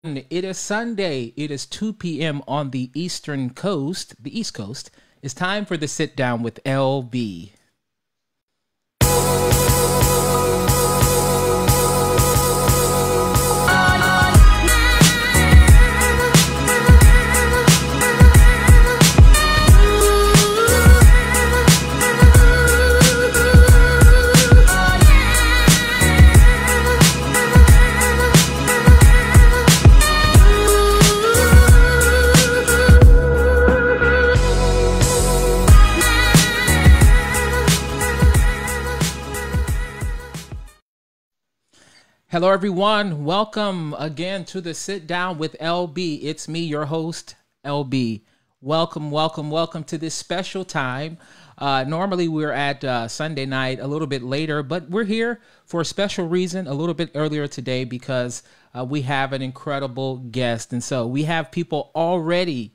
It is Sunday. It is 2 p.m. on the East Coast. It's time for the Sit Down with LB. Hello, everyone. Welcome again to the Sit Down with LB. It's me, your host, LB. Welcome to this special time. Normally, we're at Sunday night a little bit later, but we're here for a special reason a little bit earlier today because we have an incredible guest. And so we have people already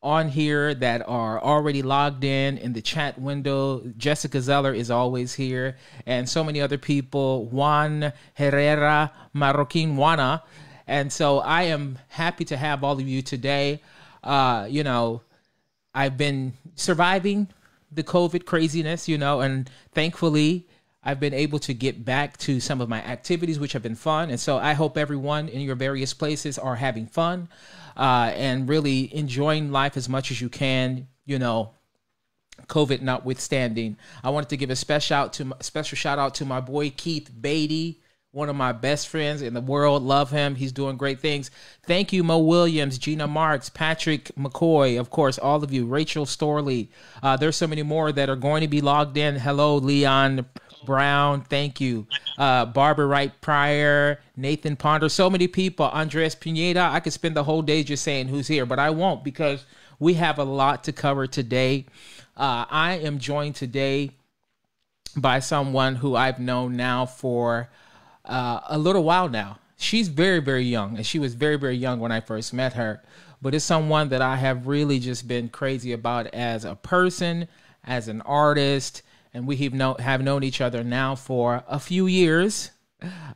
on here that are already logged in the chat window. Jessica Zeller is always here, and so many other people. Juan Herrera, Marroquin Juana. And so I am happy to have all of you today. I've been surviving the COVID craziness, and thankfully I've been able to get back to some of my activities, which have been fun. And so I hope everyone in your various places are having fun and really enjoying life as much as you can, COVID notwithstanding. I wanted to give a special shout out to my boy Keith Beatty, one of my best friends in the world. Love him. He's doing great things. Thank you, Mo Williams, Gina Marks, Patrick McCoy, of course, all of you, Rachel Storley. There's so many more that are going to be logged in. Hello, Leon Brown. Thank you. Barbara Wright Pryor, Nathan Ponder, so many people. Andres Pineda. I could spend the whole day just saying who's here, but I won't because we have a lot to cover today. I am joined today by someone who I've known now for a little while now. She's very, very young, and she was very, very young when I first met her, but it's someone that I have really just been crazy about as a person, as an artist, and we have known each other now for a few years,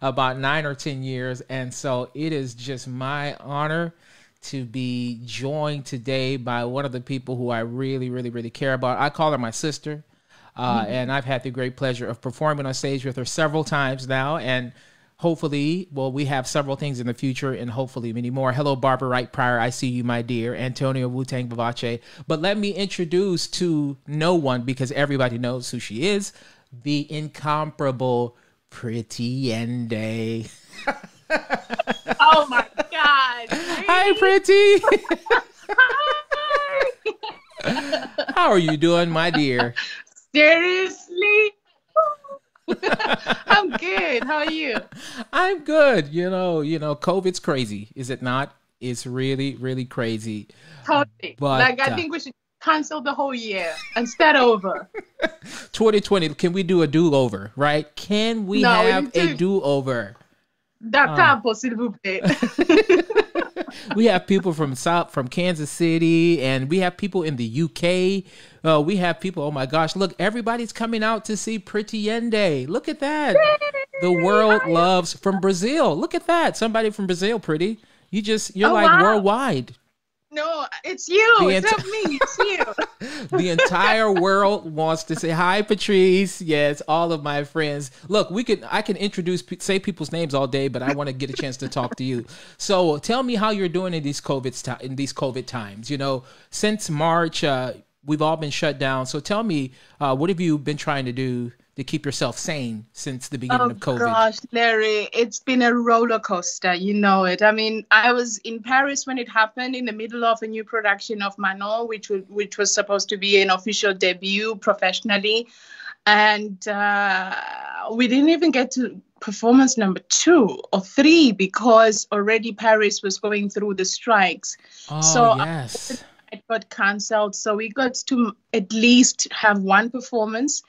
about 9 or 10 years, and so it is just my honor to be joined today by one of the people who I really, really, really care about. I call her my sister. And I've had the great pleasure of performing on stage with her several times now. And hopefully, we have several things in the future and hopefully many more. Hello, Barbara Wright Pryor. I see you, my dear. Antonio Wu-Tang Vivace. But let me introduce to no one, because everybody knows who she is, the incomparable Pretty Yende. Oh, my God. Hi, Pretty. How are you doing, my dear? Seriously? I'm good. How are you? I'm good. COVID's crazy, is it not? It's really, really crazy. Totally. But I think we should cancel the whole year and start over. 2020, can we do a do-over, right? Can we have a do-over? D'accord, s'il vous plaît. We have people from Kansas City, and we have people in the UK. We have people, oh my gosh, look, everybody's coming out to see Pretty Yende. Look at that. The world loves from Brazil. Look at that. Somebody from Brazil, Pretty. You're like worldwide. No, it's you. It's not me. It's you. The entire world wants to say hi, Patrice. Yes, all of my friends. Look, I can say people's names all day, but I want to get a chance to talk to you. So, tell me how you're doing in these COVID times. Since March, we've all been shut down. So, tell me, what have you been trying to do to keep yourself sane since the beginning of COVID? Oh gosh, Larry, it's been a roller coaster. You know it. I mean, I was in Paris when it happened, in the middle of a new production of Manon, which was supposed to be an official debut professionally, and we didn't even get to performance number 2 or 3 because already Paris was going through the strikes. Oh, so yes. It got cancelled. So we got to at least have one performance,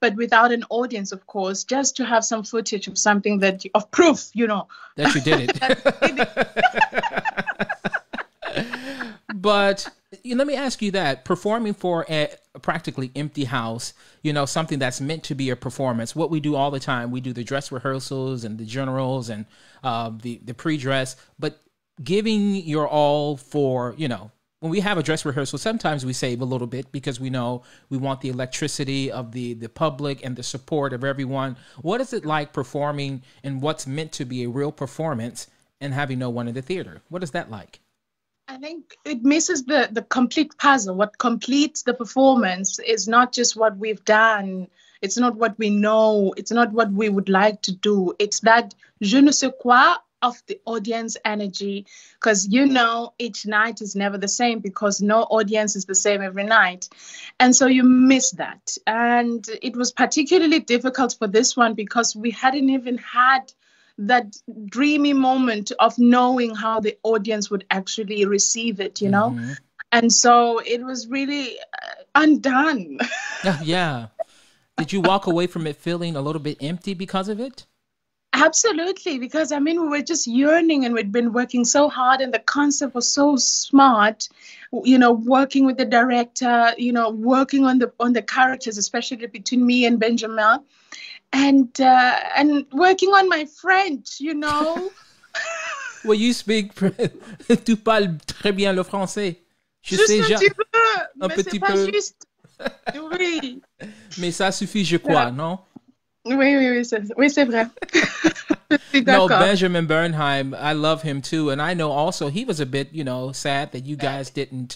but without an audience, of course, just to have some footage of something of proof, that you did it. But let me ask you that, performing for a practically empty house, something that's meant to be a performance, what we do all the time, we do the dress rehearsals and the generals and the pre-dress, but giving your all for, you know, when we have a dress rehearsal, sometimes we save a little bit because we know we want the electricity of the public and the support of everyone. What is it like performing in what's meant to be a real performance and having no one in the theater? What is that like? I think it misses the complete puzzle. What completes the performance is not just what we've done. It's not what we know. It's not what we would like to do. It's that je ne sais quoi of the audience energy. Because, you know, each night is never the same because no audience is the same every night. And so you miss that. And it was particularly difficult for this one because we hadn't even had that dreamy moment of knowing how the audience would actually receive it, you know? Mm-hmm. And so it was really undone. Yeah. Did you walk away from it feeling a little bit empty because of it? Absolutely, because I mean, we were just yearning and we'd been working so hard and the concept was so smart, you know, working with the director, you know, working on the characters, especially between me and Benjamin, and working on my French, you know. Well, you speak, tu parles très bien le français. Juste un petit peu, un mais petit c'est pas peu. juste. Oui. Mais ça suffit, je crois, non? Oui, c'est vrai. No, Benjamin Bernheim, I love him too. And I know also he was a bit, you know, sad that you guys didn't,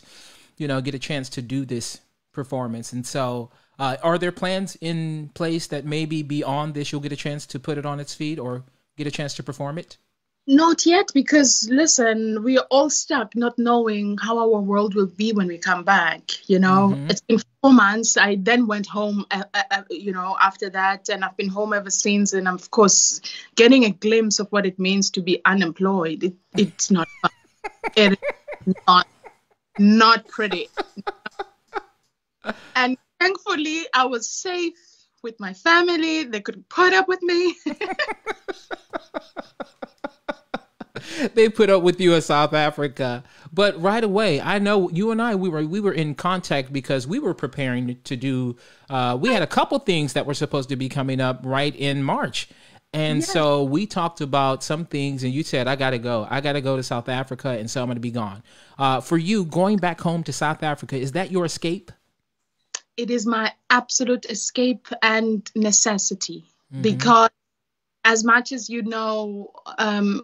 you know, get a chance to do this performance. And so are there plans in place that maybe beyond this you'll get a chance to put it on its feet or get a chance to perform it? Not yet, because listen, we are all stuck not knowing how our world will be when we come back. You know, Mm-hmm. It's been 4 months. I then went home, you know, after that, and I've been home ever since. And I'm, of course, getting a glimpse of what it means to be unemployed. It's not fun. It is not pretty. And thankfully, I was safe with my family. They could put up with me. They put up with you in South Africa, but right away, I know you and I, we were in contact because we were preparing to do. We had a couple things that were supposed to be coming up right in March, and Yes. so we talked about some things. And you said, "I gotta go to South Africa," and so I'm gonna be gone. For you, going back home to South Africa, is that your escape? It is my absolute escape and necessity, because as much as you know,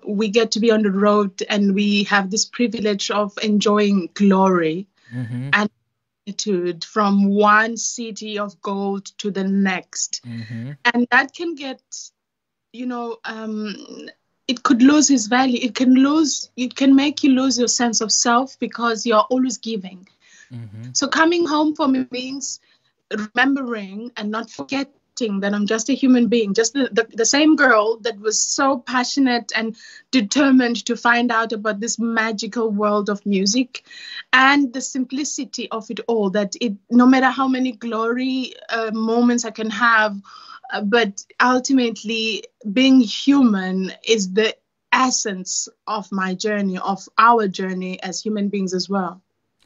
we get to be on the road and we have this privilege of enjoying glory Mm-hmm. and gratitude from one city of gold to the next. Mm-hmm. And that can get, you know, it could lose its value. It can make you lose your sense of self because you're always giving. Mm-hmm. So coming home for me means remembering and not forgetting that I'm just a human being, just the same girl that was so passionate and determined to find out about this magical world of music, and the simplicity of it all, that it, no matter how many glory moments I can have, but ultimately being human is the essence of my journey, of our journey as human beings as well.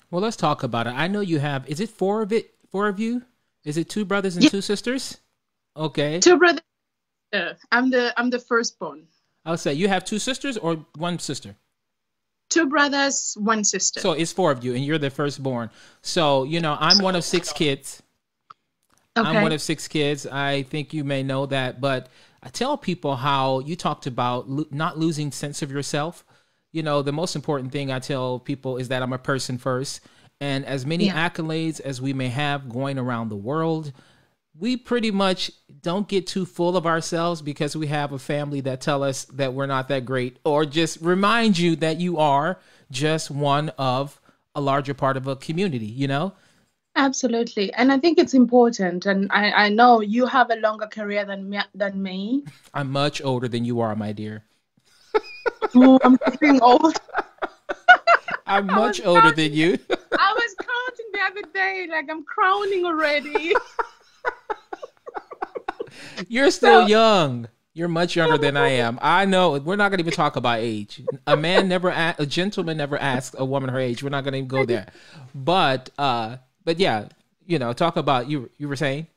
Well, let's talk about it. I know you have. Is it four of you? Is it 2 brothers and 2 sisters? Okay. 2 brothers. I'm the firstborn. I'll say you have 2 sisters or 1 sister. 2 brothers, 1 sister. So it's 4 of you, and you're the firstborn. So you know, I'm one of 6 kids. Okay. I'm one of 6 kids. I think you may know that, but I tell people how you talked about not losing sense of yourself. You know, the most important thing I tell people is that I'm a person first. And as many accolades as we may have going around the world, we pretty much don't get too full of ourselves because we have a family that tell us that we're not that great, or just remind you that you are just one of a larger part of a community, you know? Absolutely. And I think it's important. And I know you have a longer career than me. I'm much older than you are, my dear. Oh, I'm getting old. I'm much older than you. I was counting the other day, like I'm crowning already. You're still young. You're much younger than I am. I know. We're not going to even talk about age. A gentleman never asks a woman her age. We're not going to even go there. But yeah, you know, talk about you were saying?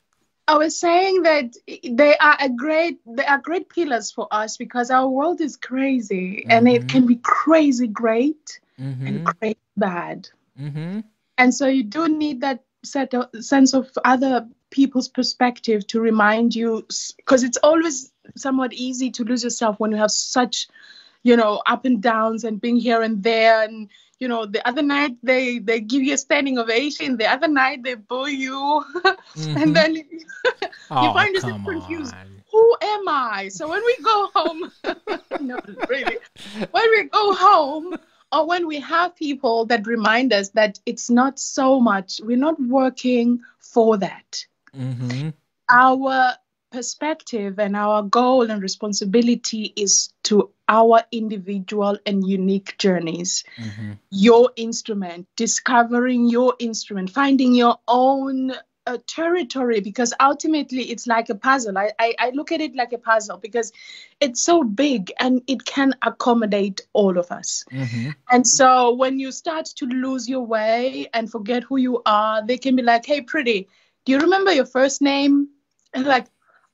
I was saying that they are great pillars for us because our world is crazy and it can be crazy great and crazy bad. And so you do need that sense of other people's perspective to remind you, because it's always somewhat easy to lose yourself when you have such, up and downs and being here and there. And, the other night they give you a standing ovation. The other night they boo you. And then you find yourself confused. Who am I? So when we go home, no, really, when we go home, or when we have people that remind us that it's not so much, we're not working for that. Our perspective and our goal and responsibility is to our individual and unique journeys. Your instrument, discovering your instrument, finding your own territory, because ultimately it's like a puzzle. I look at it like a puzzle because it's so big and it can accommodate all of us. And so when you start to lose your way and forget who you are, they can be like, hey, pretty, do you remember your first name? And like,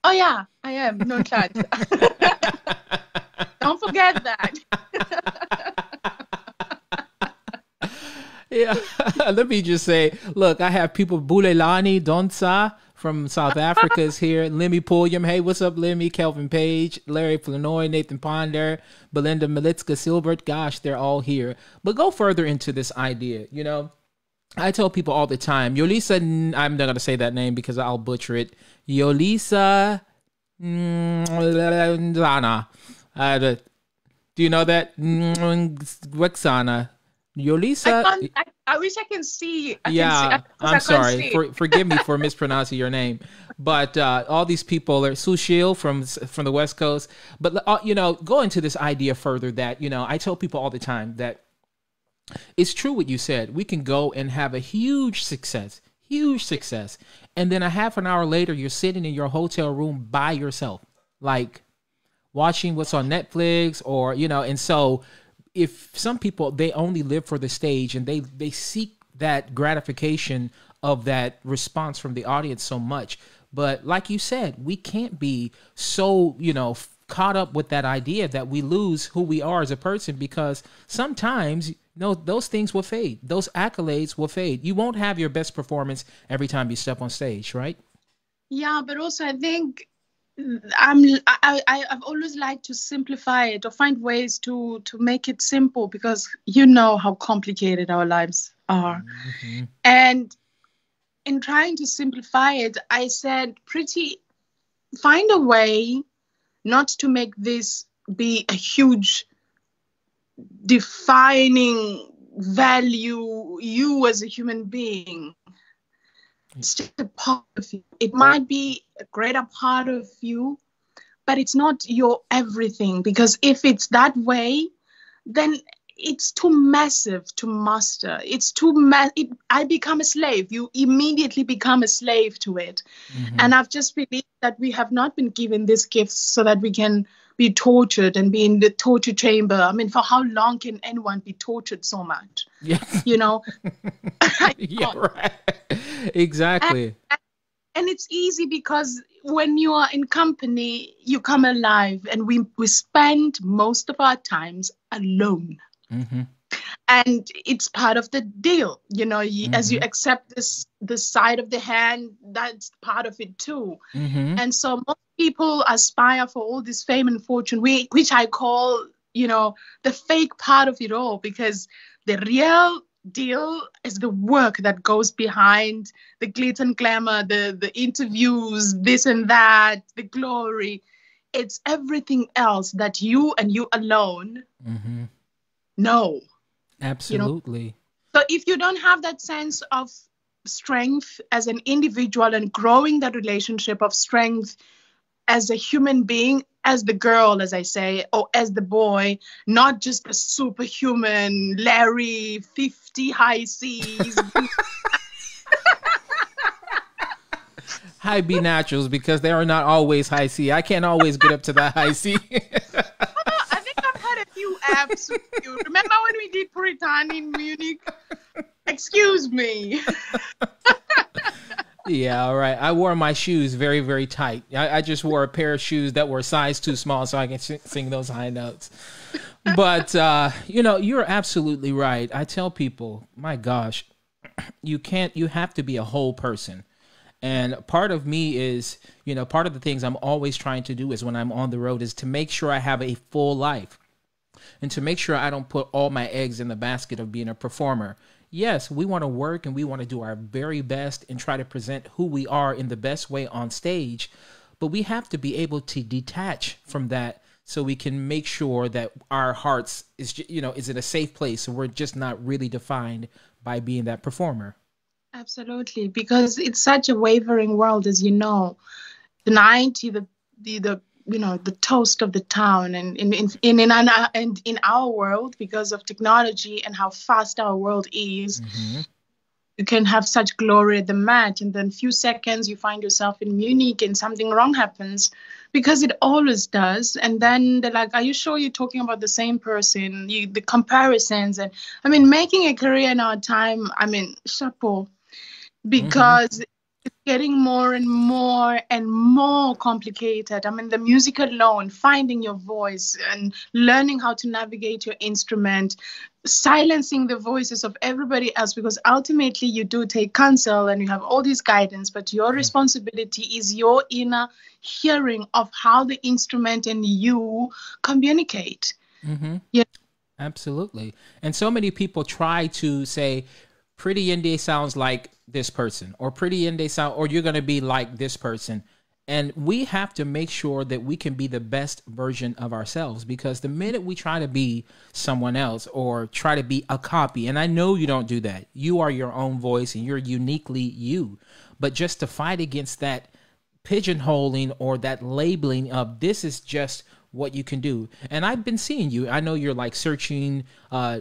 oh yeah, I am. No chat. Don't forget that. Yeah, let me just say, look, I have people, Bulelani Donsa from South Africa is here. Lemmy Pulliam, hey, what's up, Lemmy? Kelvin Page, Larry Flanoy, Nathan Ponder, Belinda Militska Silbert. Gosh, they're all here. But go further into this idea. I tell people all the time, Yolisa, I'm not going to say that name because I'll butcher it. Yolisa Nzana. Do you know that? Wexana. Yolisa. I wish I can see. I'm sorry. Forgive me for mispronouncing your name. But all these people are Sushil from the West Coast. But, go into this idea further that, I tell people all the time that it's true what you said. We can go and have a huge success. And then a half an hour later, you're sitting in your hotel room by yourself, like watching what's on Netflix or, and so if some people, they only live for the stage and they seek that gratification of that response from the audience so much. But like you said, we can't be so, caught up with that idea that we lose who we are as a person, because sometimes, those things will fade. Those accolades will fade. You won't have your best performance every time you step on stage, right? Yeah, but also I think I've always liked to simplify it or find ways to make it simple, because you know how complicated our lives are. And in trying to simplify it, I said, find a way not to make this be a huge defining value you as a human being. It's just a part of you. It might be a greater part of you, but it's not your everything, because if it's that way, then it's too massive to master. It's too I become a slave. You immediately become a slave to it. And I've just believed that we have not been given this gift so that we can be tortured and be in the torture chamber. I mean, for how long can anyone be tortured so much? Yes. Yeah, right. Exactly. And it's easy because when you are in company, you come alive, and we spend most of our times alone. And it's part of the deal, as you accept this side of the hand, that's part of it too. And so most people aspire for all this fame and fortune, which I call, the fake part of it all, because the real deal is the work that goes behind the glitz and glamour, the interviews, this and that, the glory. It's everything else that you and you alone know. Absolutely. So if you don't have that sense of strength as an individual and growing that relationship of strength as a human being, as the girl, as I say, or as the boy, not just a superhuman Larry 50 high C's. High B naturals, because they are not always high C. I can't always get up to that high C. I think I've had a few apps with you. Remember when we did Puritan in Munich? Excuse me. Yeah, all right. I wore my shoes very, very tight. I just wore a pair of shoes that were a size too small so I can sing those high notes. But, you're absolutely right. I tell people, my gosh, you have to be a whole person. And part of me is, part of the things I'm always trying to do is when I'm on the road is to make sure I have a full life and to make sure I don't put all my eggs in the basket of being a performer. Yes, we want to work and we want to do our very best and try to present who we are in the best way on stage. But we have to be able to detach from that so we can make sure that our hearts is in a safe place. So we're just not really defined by being that performer. Absolutely, because it's such a wavering world, as you know. The 90, the toast of the town, and in our world, because of technology and how fast our world is, you can have such glory at the Met, and then few seconds you find yourself in Munich and something wrong happens, because it always does. And then they're like, "Are you sure you're talking about the same person?" The comparisons, and I mean, making a career in our time. I mean, chapeau. Because it's getting more and more complicated. I mean, the music alone, finding your voice and learning how to navigate your instrument, silencing the voices of everybody else, because ultimately you do take counsel and you have all this guidance, but your responsibility is your inner hearing of how the instrument and you communicate. Yeah. Absolutely. And so many people try to say, Pretty Yende sounds like this person, or Pretty Yende sound, or you're going to be like this person. And we have to make sure that we can be the best version of ourselves, because the minute we try to be someone else or try to be a copy, and I know you don't do that, you are your own voice and you're uniquely you, but just to fight against that pigeonholing or that labeling of this is just what you can do. And I've been seeing you. I know you're like searching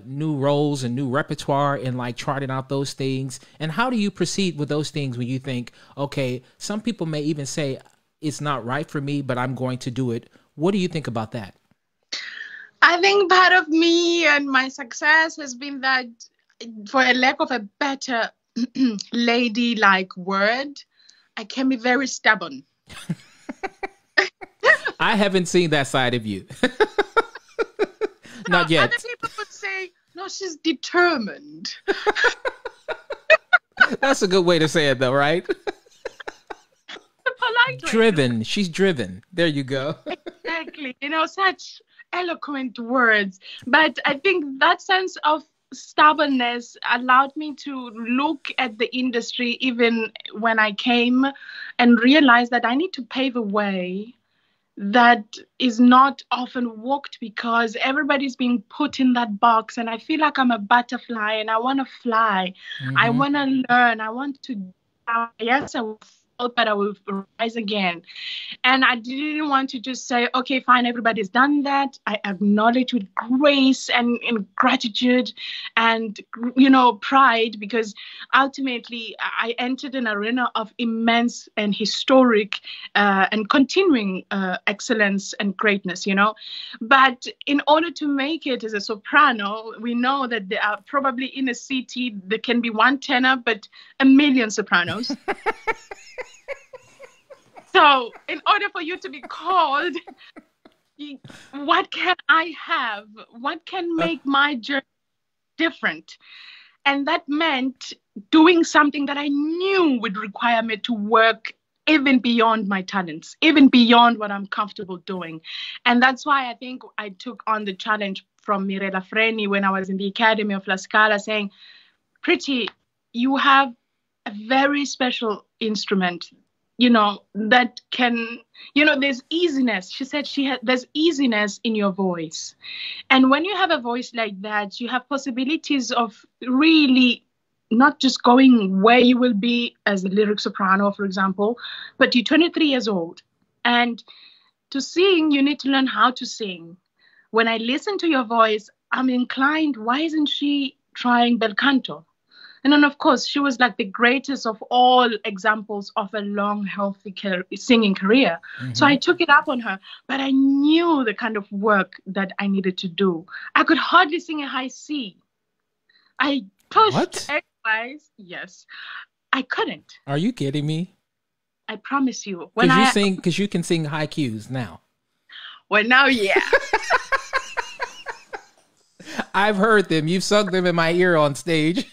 new roles and new repertoire and like charting out those things. And how do you proceed with those things when you think, okay, some people may even say it's not right for me, but I'm going to do it. What do you think about that? I think part of me and my success has been that, for a lack of a better lady-like word, I can be very stubborn. I haven't seen that side of you. Not yet. Other people would say, no, she's determined. That's a good way to say it, though, right? Polite. Driven. She's driven. There you go. Exactly. Such eloquent words. But I think that sense of stubbornness allowed me to look at the industry even when I came and realize that I need to pave a way that is not often walked, because everybody's being put in that box, and I feel like I'm a butterfly and I want to fly. I want to learn. I want to, yes, I will fall, but I will rise again. And I didn't want to just say, okay, fine, everybody's done that. I acknowledge with grace and gratitude and, pride, because ultimately I entered an arena of immense and historic and continuing excellence and greatness, But in order to make it as a soprano, we know that there are probably in a city, there can be one tenor, but a million sopranos. So in order for you to be called, what can I have? What can make my journey different? And that meant doing something that I knew would require me to work even beyond my talents, even beyond what I'm comfortable doing. And that's why I think I took on the challenge from Mirella Freni when I was in the Academy of La Scala, saying, Pretty, you have a very special instrument, that can, there's easiness. She said there's easiness in your voice. And when you have a voice like that, you have possibilities of really not just going where you will be as a lyric soprano, for example, but you're 23 years old. And to sing, you need to learn how to sing. When I listen to your voice, I'm inclined, why isn't she trying bel canto? And then, of course, she was like the greatest of all examples of a long, healthy singing career. So I took it up on her, but I knew the kind of work that I needed to do. I could hardly sing a high C. I pushed. Yes. I couldn't. Are you kidding me? I promise you. Because you can sing high cues now. Well, now, yeah. I've heard them. You've sung them in my ear on stage.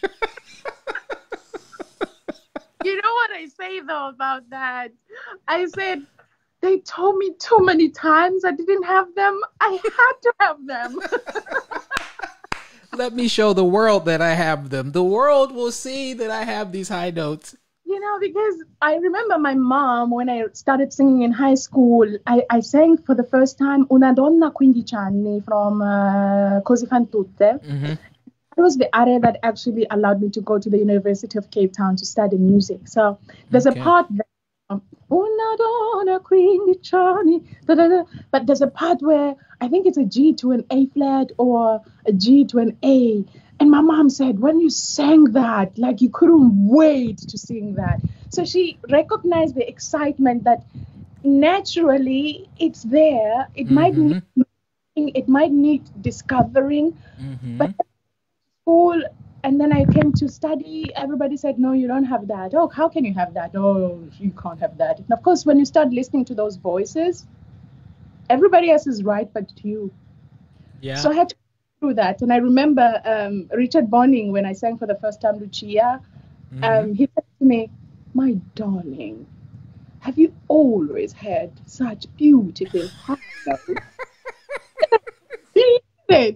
You know what I say, though, about that? I said, they told me too many times I didn't have them. I had to have them. Let me show the world that I have them. The world will see that I have these high notes. You know, because I remember my mom, when I started singing in high school, I sang for the first time Una donna 15 anni from Così fan tutte. Mm-hmm. It was the area that actually allowed me to go to the University of Cape Town to study music. So there's a part there, Una donna 15 anni, da, da, da. But there's a part where I think it's a G to an A flat or a G to an A. And my mom said, when you sang that, like you couldn't wait to sing that. So she recognized the excitement that naturally it's there. It might need discovering, but school. And then I came to study. Everybody said, no, you don't have that. Oh, how can you have that? Oh, you can't have that. And of course, when you start listening to those voices, everybody else is right, but you. Yeah. So I had to through that. And I remember Richard Bonning, when I sang for the first time Lucia, he said to me, my darling, have you always had such beautiful high notes?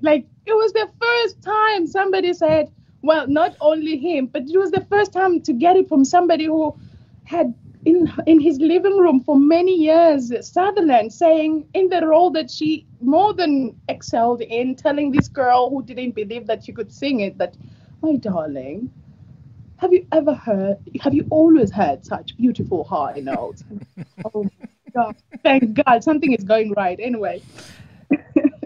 Like, it was the first time somebody said, well, not only him, but it was the first time to get it from somebody who had in his living room for many years, Sutherland saying in the role that she more than excelled in, telling this girl who didn't believe that she could sing it, that, my darling, have you always had such beautiful high notes? Oh, my God, thank God, something is going right. Anyway.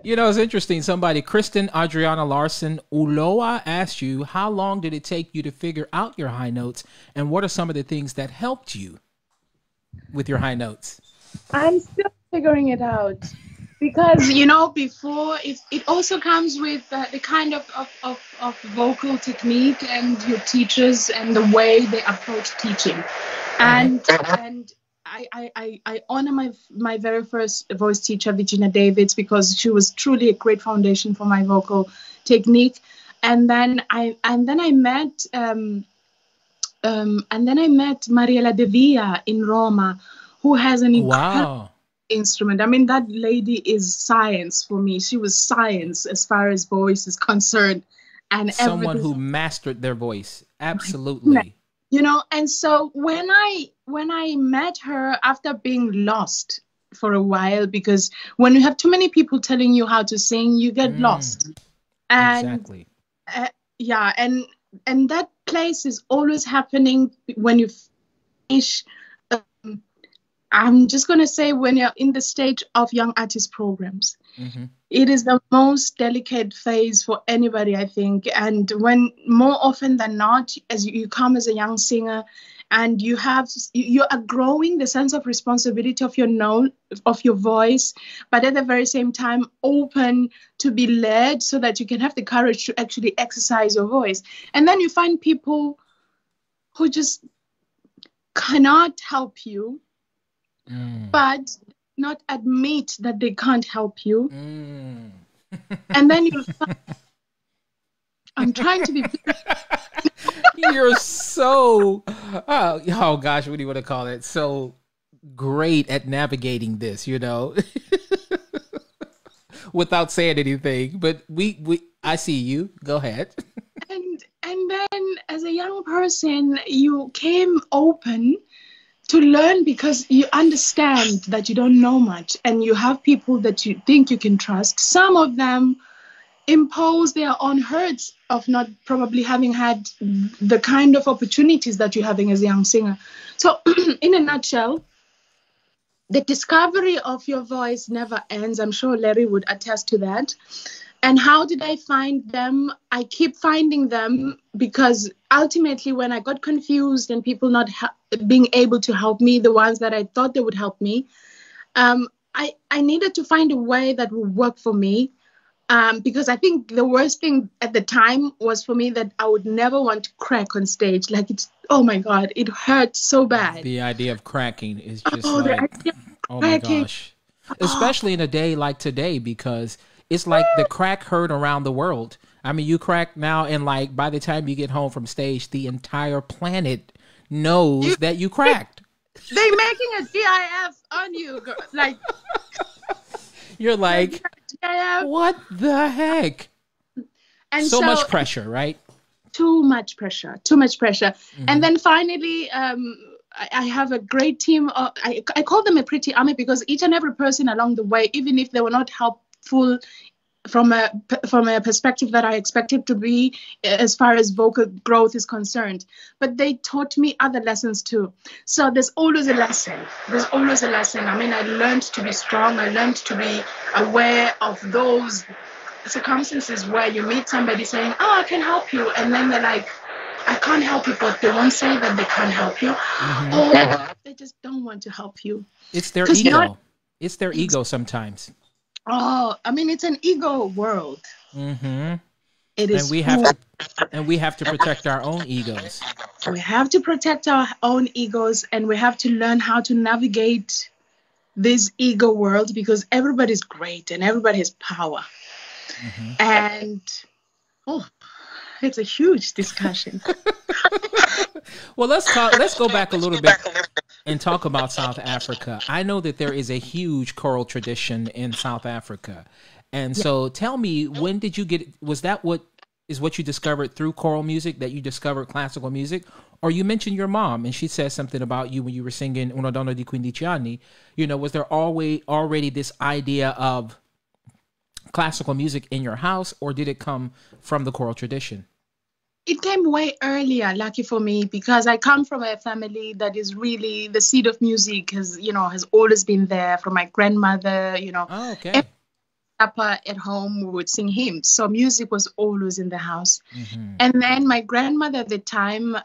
You know, it's interesting. Somebody, Kristen Adriana Larson Uloa, asked you, how long did it take you to figure out your high notes? And what are some of the things that helped you with your high notes? I'm still figuring it out. Because, you know, before, it also comes with the kind of vocal technique and your teachers and the way they approach teaching. And I honor my very first voice teacher, Virginia Davids, because she was truly a great foundation for my vocal technique. And then I met Mariela De Via in Roma, who has an incredible instrument. I mean, that lady is science for me. She was science as far as voice is concerned. And someone who mastered their voice. Absolutely. You know, and so when I met her after being lost for a while, because when you have too many people telling you how to sing, you get lost. And exactly. And that place is always happening when you finish. I'm just going to say when you're in the stage of young artist programs. It is the most delicate phase for anybody, I think. And when more often than not, as you come as a young singer and you are growing the sense of responsibility of your voice, but at the very same time open to be led so that you can have the courage to actually exercise your voice. And then you find people who just cannot help you, but not admit that they can't help you. And then you'll find, I'm trying to be you're so oh gosh, what do you want to call it, so great at navigating this, you know. Without saying anything, but I see you, go ahead. and then as a young person you came open to learn because you understand that you don't know much and you have people that you think you can trust. Some of them impose their own hurts of not probably having had the kind of opportunities that you're having as a young singer. So in a nutshell, the discovery of your voice never ends. I'm sure Larry would attest to that. And how did I find them? I keep finding them because ultimately when I got confused and people not being able to help me, the ones that I thought they would help me, I needed to find a way that would work for me Because I think the worst thing at the time was for me that I would never want to crack on stage. Like it's, oh my God, it hurt so bad. The idea of cracking is just The like, idea of oh my cracking. gosh. Especially in a day like today, because it's like the crack heard around the world. I mean, you crack now, and like by the time you get home from stage, the entire planet knows that you cracked. They making a GIF on you, girl. Like you're like, GIF. What the heck? And so much pressure, right? Too much pressure. And then finally, I have a great team. I call them a pretty army because each and every person along the way, even if they were not helpful from a perspective that I expected to be as far as vocal growth is concerned, but they taught me other lessons too. So there's always a lesson. I mean, I learned to be strong. I learned to be aware of those circumstances where you meet somebody saying, oh, I can help you, and then they're like, I can't help you, but they won't say that they can't help you. Or they just don't want to help you. It's their ego. It's their ego sometimes. Oh, I mean, it's an ego world. It is. And we have to protect our own egos. We have to protect our own egos, and we have to learn how to navigate this ego world because everybody's great and everybody has power. And it's a huge discussion. Well, let's go back a little bit and talk about South Africa. I know that there is a huge choral tradition in South Africa. And so tell me, when did you was that what you discovered through choral music, that you discovered classical music? Or you mentioned your mom and she said something about you when you were singing Una Donna di 15 anni. Was there already this idea of classical music in your house, or did it come from the choral tradition? It came way earlier, lucky for me, because I come from a family that is really the seed of music has always been there from my grandmother, Oh, okay. Papa at home, we would sing hymns. So music was always in the house. And then my grandmother at the time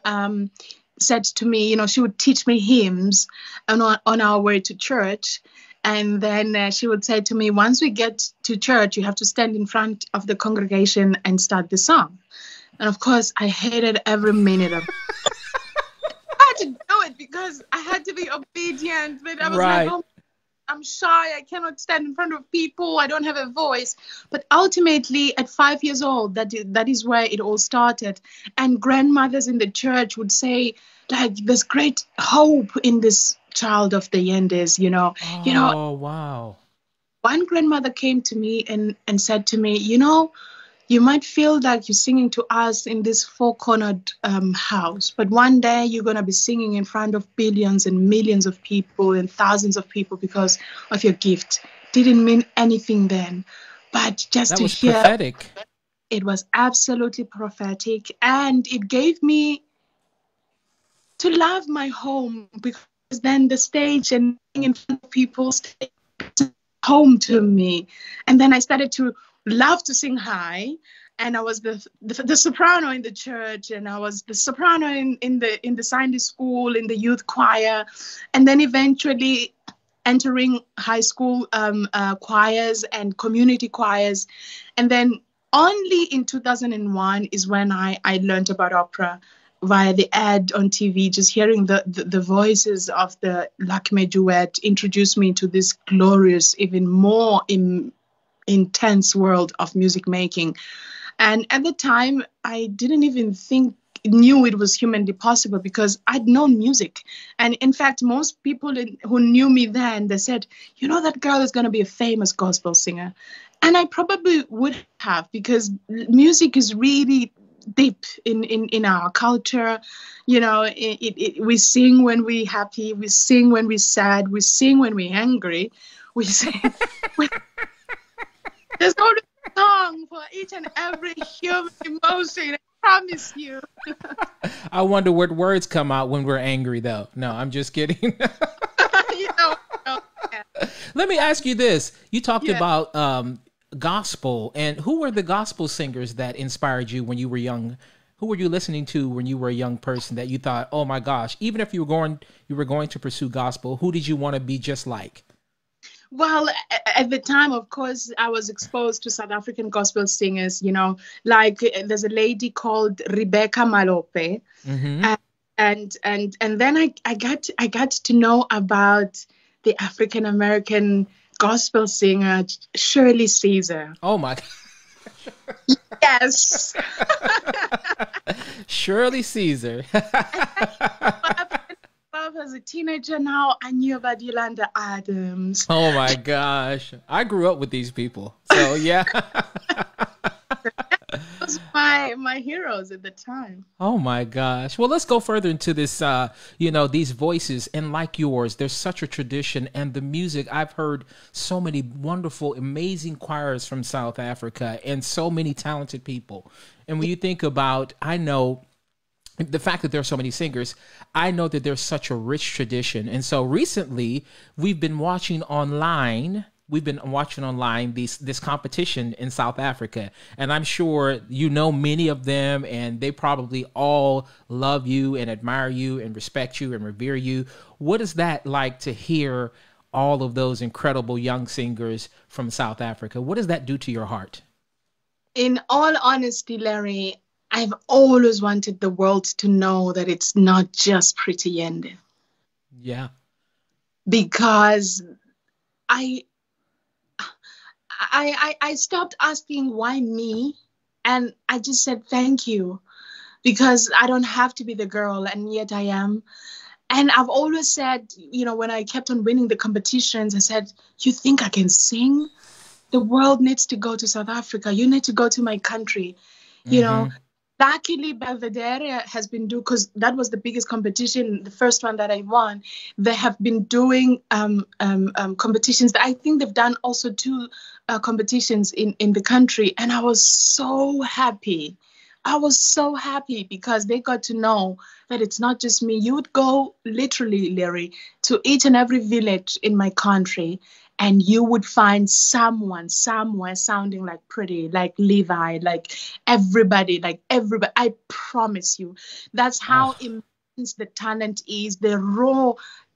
said to me, she would teach me hymns on our way to church. And then she would say to me, once we get to church, you have to stand in front of the congregation and start the song. And of course, I hated every minute of it. I had to do it because I had to be obedient. But I was like, oh, I'm shy. I cannot stand in front of people. I don't have a voice. But ultimately, at 5 years old, that is where it all started. And grandmothers in the church would say, like, there's great hope in this child of the Yendes, Oh, wow. One grandmother came to me and said to me, you might feel like you're singing to us in this four-cornered house, but one day you're going to be singing in front of billions and millions of people and thousands of people because of your gift. Didn't mean anything then, but just to hear. Prophetic. It was absolutely prophetic, and it gave me to love my home, because then the stage and in front of people stayed home to me. And then I started to love to sing high, and I was the soprano in the church, and I was the soprano in the Sunday school, in the youth choir, and then eventually entering high school choirs and community choirs. And then only in 2001 is when I learned about opera via the ad on TV. Just hearing the voices of the Lakme duet introduced me to this glorious, even more intense world of music making. And at the time, I didn't even knew it was humanly possible, because I'd known music. And in fact, most people who knew me then, they said, that girl is going to be a famous gospel singer. And I probably would have, because music is really deep in our culture. We sing when we're happy, we sing when we're sad, we sing when we're angry, we sing. There's always a song for each and every human emotion, I promise you. I wonder what words come out when we're angry, though. No, I'm just kidding. Let me ask you this. You talked about gospel, and who were the gospel singers that inspired you when you were young? Who were you listening to when you were a young person that you thought, oh my gosh, even if you were going to pursue gospel, who did you want to be just like? Well, at the time, of course, I was exposed to South African gospel singers, like there's a lady called Rebecca Malope. Mm-hmm. And then I got to know about the African American gospel singer Shirley Caesar. Oh my Yes. Shirley Caesar. As a teenager now, I knew about Yolanda Adams. Oh my gosh. I grew up with these people. So yeah. Those were my heroes at the time. Oh my gosh. Well, let's go further into this, these voices. And like yours, there's such a tradition. And the music, I've heard so many wonderful, amazing choirs from South Africa and so many talented people. And when you think about, I know the fact that there are so many singers, I know that there's such a rich tradition. And so recently we've been watching online this competition in South Africa. And I'm sure you know many of them, and they probably all love you and admire you and respect you and revere you. What is that like to hear all of those incredible young singers from South Africa? What does that do to your heart? In all honesty, Larry, I've always wanted the world to know that it's not just Pretty Yende. Yeah. Because I stopped asking why me, and I just said thank you, because I don't have to be the girl, and yet I am. And I've always said, when I kept on winning the competitions, I said, you think I can sing? The world needs to go to South Africa. You need to go to my country. Luckily, Belvedere has been doing, because that was the biggest competition, the first one that I won. They have been doing competitions. I think they've done also 2 competitions in the country. And I was so happy. I was so happy because they got to know that it's not just me. You would go literally, Larry, to each and every village in my country, and you would find someone somewhere sounding like Pretty, like Levi, like everybody. I promise you, that's how immense the talent is, the raw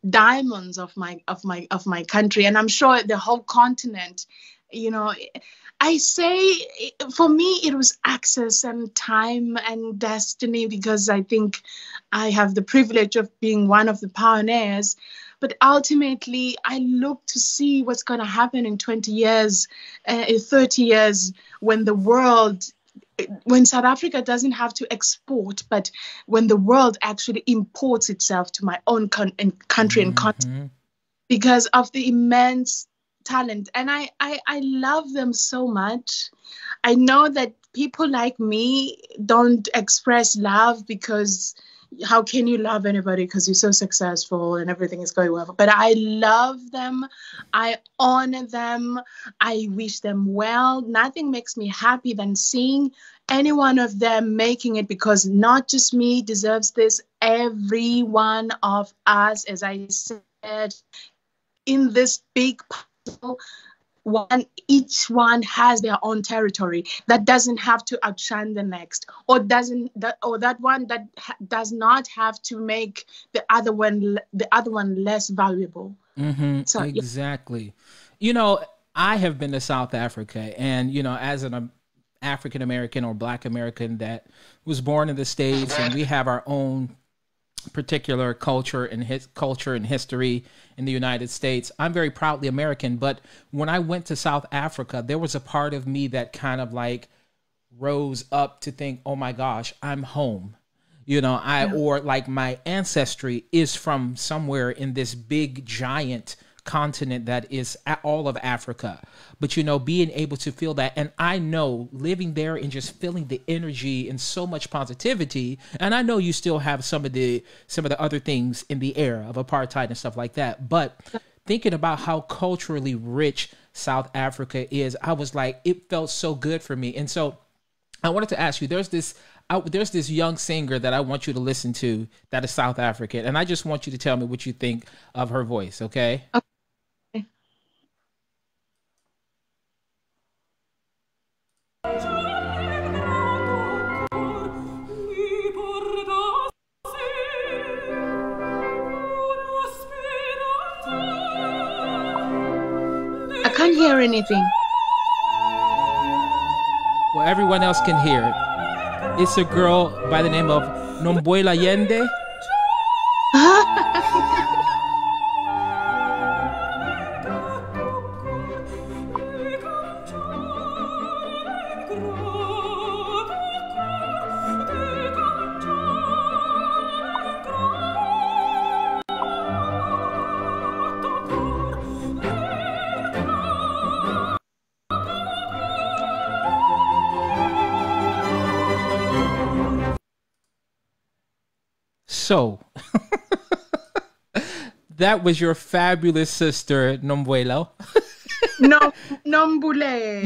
diamonds of my country, and I'm sure the whole continent. I say, for me, it was access and time and destiny, because I think I have the privilege of being one of the pioneers. But ultimately, I look to see what's going to happen in 20 years, 30 years, when South Africa doesn't have to export, but when the world actually imports itself to my own country and continent, because of the immense talent. And I love them so much. I know that people like me don't express love, because how can you love anybody because you're so successful and everything is going well? But I love them. I honor them. I wish them well. Nothing makes me happy than seeing any one of them making it, because not just me deserves this. Every one of us, as I said, in this big puzzle, each one has their own territory that doesn't have to outshine the next, or that one that does not have to make the other one less valuable. So, exactly. I have been to South Africa, and as an African American or Black American that was born in the States, and we have our own particular culture and history in the United States. I'm very proudly American, but when I went to South Africa, there was a part of me that kind of like rose up to think, oh my gosh, I'm home. Or like my ancestry is from somewhere in this big giant continent that is all of Africa. But being able to feel that, and I know living there and just feeling the energy and so much positivity, and I know you still have some of the other things in the air of apartheid and stuff like that, but thinking about how culturally rich South Africa is, I was like, it felt so good for me. And so I wanted to ask you, there's this young singer that I want you to listen to that is South African, and I just want you to tell me what you think of her voice, okay? can't hear anything. Well, everyone else can hear it. It's a girl by the name of Nombuela Yende. So, that was your fabulous sister, Nombuelo. No, Nombulelo.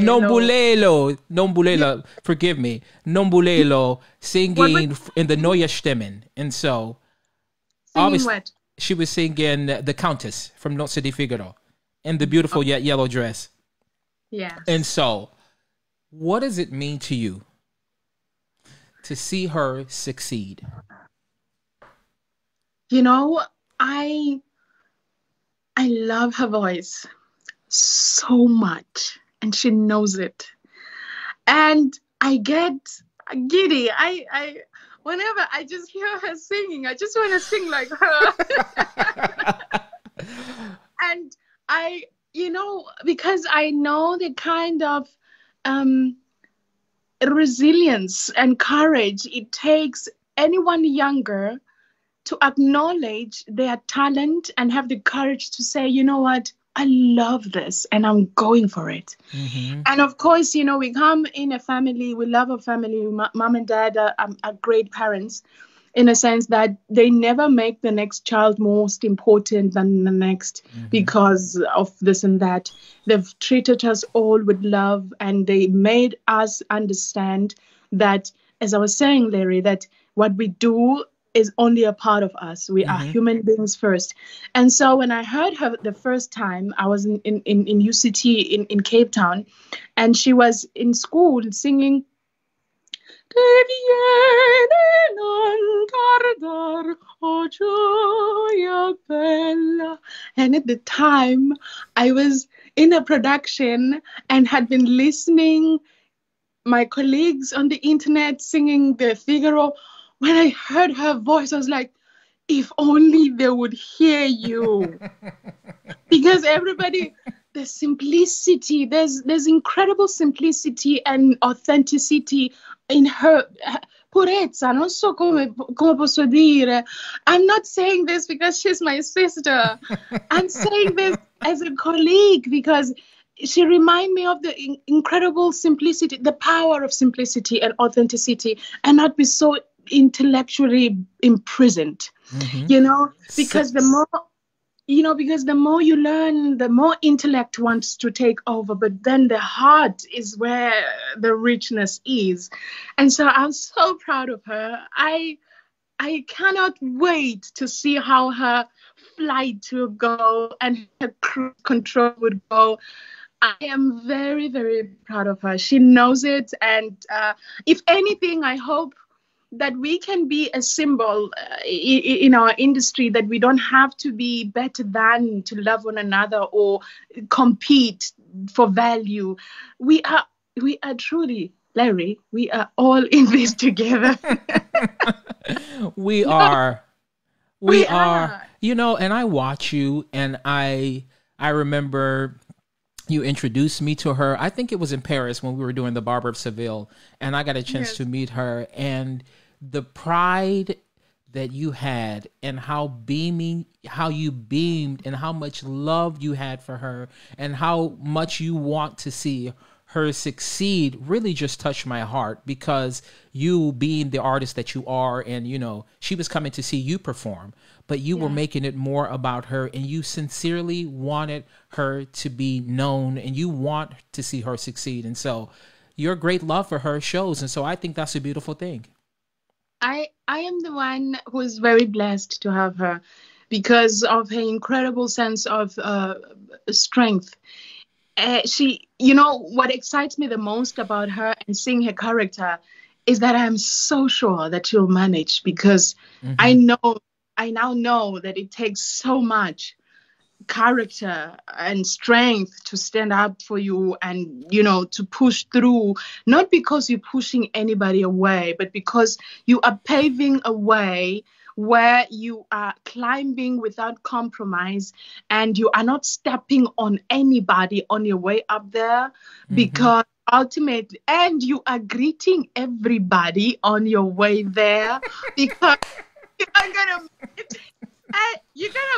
Nombulelo, forgive me. Nombulelo singing in the Neue Stimmen. And so, Singing what? She was singing The Countess from Nozze di Figaro in the beautiful yet yellow dress. Yeah. And so, what does it mean to you to see her succeed? You know, I love her voice so much, and she knows it. And I get giddy. I whenever I just hear her singing, I just want to sing like her. And because I know the kind of resilience and courage it takes anyone younger to acknowledge their talent and have the courage to say, you know what, I love this and I'm going for it. Mm-hmm. And of course, we come in a family, we love our family. Mom and dad are great parents in a sense that they never make the next child most important than the next because of this and that. They've treated us all with love, and they made us understand that, as I was saying, Larry, that what we do is only a part of us. We are human beings first. And so when I heard her the first time, I was in UCT in Cape Town, and she was in school singing and at the time I was in a production and had been listening my colleagues on the internet singing the Figaro. When I heard her voice, I was like, if only they would hear you. Because everybody, the simplicity, there's incredible simplicity and authenticity in her. Purezza, non so come posso dire. I'm not saying this because she's my sister. I'm saying this as a colleague because she reminds me of the incredible simplicity, the power of simplicity and authenticity, and not be so intellectually imprisoned, because the more you learn, the more intellect wants to take over, but then the heart is where the richness is. And so I'm so proud of her. I cannot wait to see how her flight will go and her cruise control would go. I am very, very proud of her. She knows it. And if anything, I hope that we can be a symbol in our industry, that we don't have to be better than to love one another or compete for value. We are truly, Larry, we are all in this together. We are. And I watch you, and I remember you introduced me to her. I think it was in Paris when we were doing the Barber of Seville, and I got a chance to meet her, and the pride that you had and how you beamed and how much love you had for her and how much you want to see her succeed really just touched my heart, because you being the artist that you are, and she was coming to see you perform, but you were making it more about her, and you sincerely wanted her to be known, and you want to see her succeed. And so your great love for her shows. And so I think that's a beautiful thing. I am the one who is very blessed to have her because of her incredible sense of strength. What excites me the most about her and seeing her character is that I am so sure that she'll manage, because I now know that it takes so much character and strength to stand up for you and, you know, to push through, not because you're pushing anybody away, but because you are paving a way where you are climbing without compromise, and you are not stepping on anybody on your way up there, because ultimately, and you are greeting everybody on your way there, because you're gonna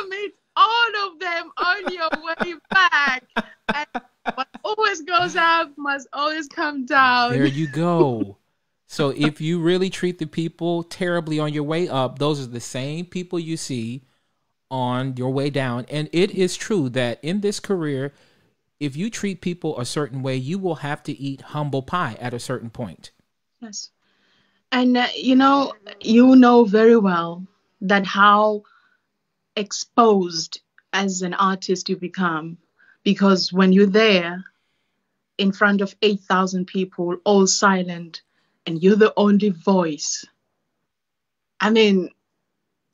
meet all of them on your way back. And what always goes up must always come down. There you go. So if you really treat the people terribly on your way up, those are the same people you see on your way down. And it is true that in this career, if you treat people a certain way, you will have to eat humble pie at a certain point. Yes. And, you know very well that how exposed as an artist you become, because when you're there in front of 8,000 people, all silent, and you're the only voice, I mean,